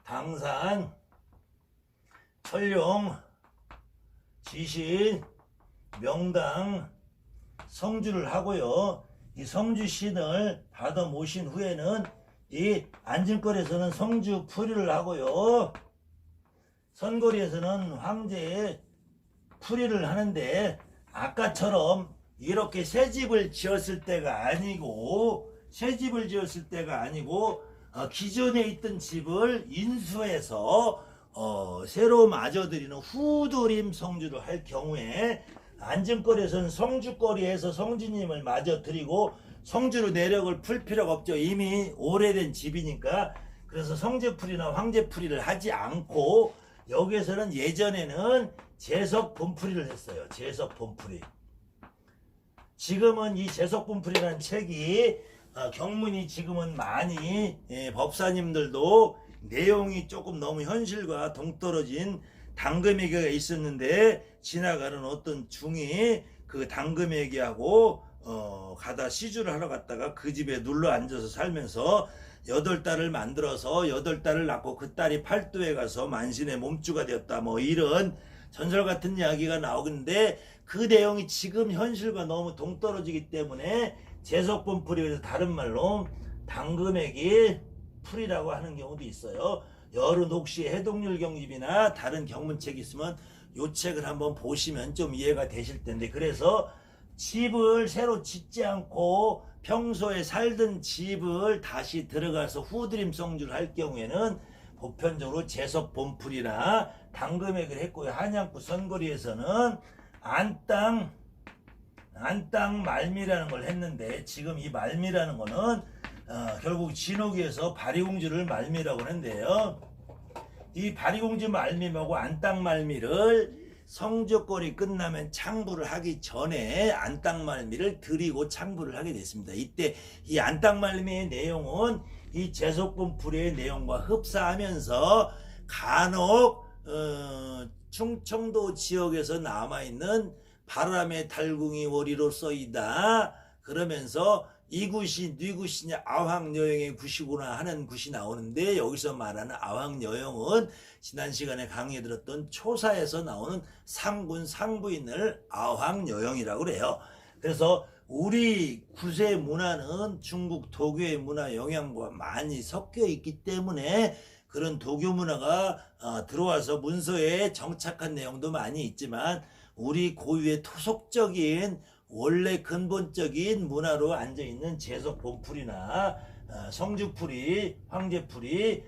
당산, 천룡, 지신, 명당, 성주를 하고요. 이 성주신을 받아 모신 후에는 이 안진거리에서는 성주 풀이를 하고요. 선거리에서는 황제의 풀이를 하는데 아까처럼 이렇게 새 집을 지었을 때가 아니고 기존에 있던 집을 인수해서 새로 마저드리는 후드림 성주를 할 경우에 안전거리에서는 성주거리에서 성주님을 마저드리고 성주로 내력을 풀 필요가 없죠. 이미 오래된 집이니까. 그래서 성제풀이나 황제풀이를 하지 않고 여기에서는 예전에는 제석분풀이를 했어요. 제석분풀이. 지금은 이 제석분풀이라는 책이 경문이 지금은 많이 법사님들도 내용이 조금 너무 현실과 동떨어진 당금에게가 있었는데 지나가는 어떤 중이 그 당금에게하고 가다 시주를 하러 갔다가 그 집에 눌러 앉아서 살면서 8딸을 만들어서 8딸을 낳고 그 딸이 팔도에 가서 만신의 몸주가 되었다 뭐 이런 전설 같은 이야기가 나오는데 그 내용이 지금 현실과 너무 동떨어지기 때문에 제석본풀이, 그래서 다른 말로 당금액이 풀이라고 하는 경우도 있어요. 여러 혹시 해동률 경집이나 다른 경문책 있으면 요 책을 한번 보시면 좀 이해가 되실 텐데, 그래서 집을 새로 짓지 않고 평소에 살던 집을 다시 들어가서 후드림 성주를 할 경우에는 보편적으로 제석본풀이나 당금액을 했고요. 한양구 선거리에서는 안땅 말미라는 걸 했는데, 지금 이 말미라는 거는 결국 진옥에서 바리공주를 말미라고 하는데요. 이 바리공주 말미하고 안땅 말미를 성주골이 끝나면 창부를 하기 전에 안땅 말미를 드리고 창부를 하게 됐습니다. 이때 이 안땅 말미의 내용은 이 제석본풀이의 내용과 흡사하면서 간혹 충청도 지역에서 남아있는 바람의 달궁이 월이로 써이다 그러면서 이 굿이 네 굿이냐 아황여영의 굿이구나 하는 굿이 나오는데, 여기서 말하는 아황여영은 지난 시간에 강의해 들었던 초사에서 나오는 상군 상부인을 아황여영이라고 그래요. 그래서 우리 굿의 문화는 중국 도교의 문화 영향과 많이 섞여 있기 때문에 그런 도교 문화가 들어와서 문서에 정착한 내용도 많이 있지만, 우리 고유의 토속적인 원래 근본적인 문화로 앉아있는 제석본풀이나 성주풀이, 황제풀이,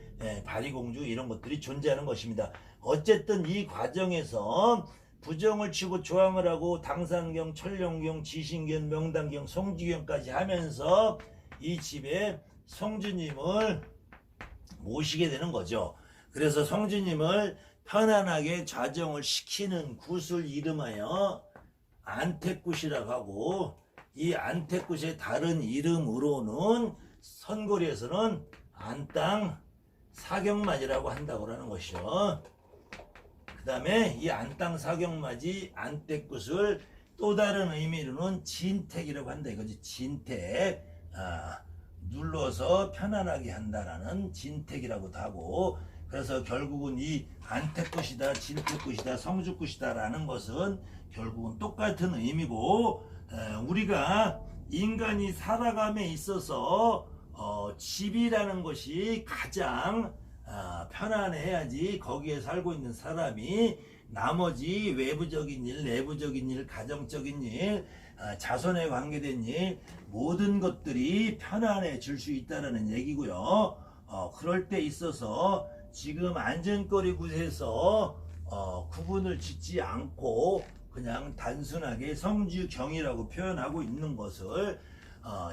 바리공주 이런 것들이 존재하는 것입니다. 어쨌든 이 과정에서 부정을 치고 조항을 하고 당산경, 천령경, 지신경, 명당경, 성주경까지 하면서 이 집에 성주님을 모시게 되는 거죠. 그래서 성주님을 편안하게 좌정을 시키는 굿을 이름하여 안택굿이라고 하고, 이 안택굿의 다른 이름으로는 선거리에서는 안땅 사경맞이라고 한다고 하는 것이요. 그 다음에 이 안땅 사경맞이 안택굿을 또 다른 의미로는 진택이라고 한다 이거지. 진택, 눌러서 편안하게 한다라는 진택이라고도 하고, 그래서 결국은 이 안택굿이다, 진택굿이다, 성주굿이다 라는 것은 결국은 똑같은 의미고, 우리가 인간이 살아감에 있어서 집이라는 것이 가장 편안해야지 거기에 살고 있는 사람이 나머지 외부적인 일, 내부적인 일, 가정적인 일, 자손에 관계된 일, 모든 것들이 편안해질 수 있다는 얘기고요. 그럴 때 있어서 지금 안전거리 굿에서 구분을 짓지 않고 그냥 단순하게 성주경이라고 표현하고 있는 것을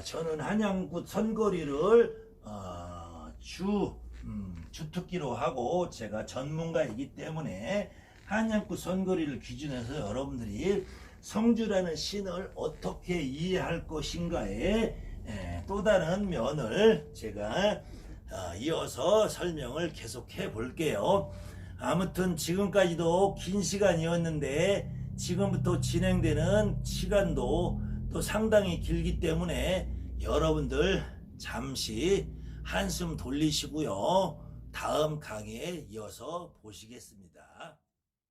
저는 한양구 선거리를 주특기로 하고 제가 전문가이기 때문에 한양구 선거리를 기준해서 여러분들이 성주라는 신을 어떻게 이해할 것인가에 또 다른 면을 제가 이어서 설명을 계속해 볼게요. 아무튼 지금까지도 긴 시간이었는데 지금부터 진행되는 시간도 또 상당히 길기 때문에 여러분들 잠시 한숨 돌리시고요. 다음 강의에 이어서 보시겠습니다.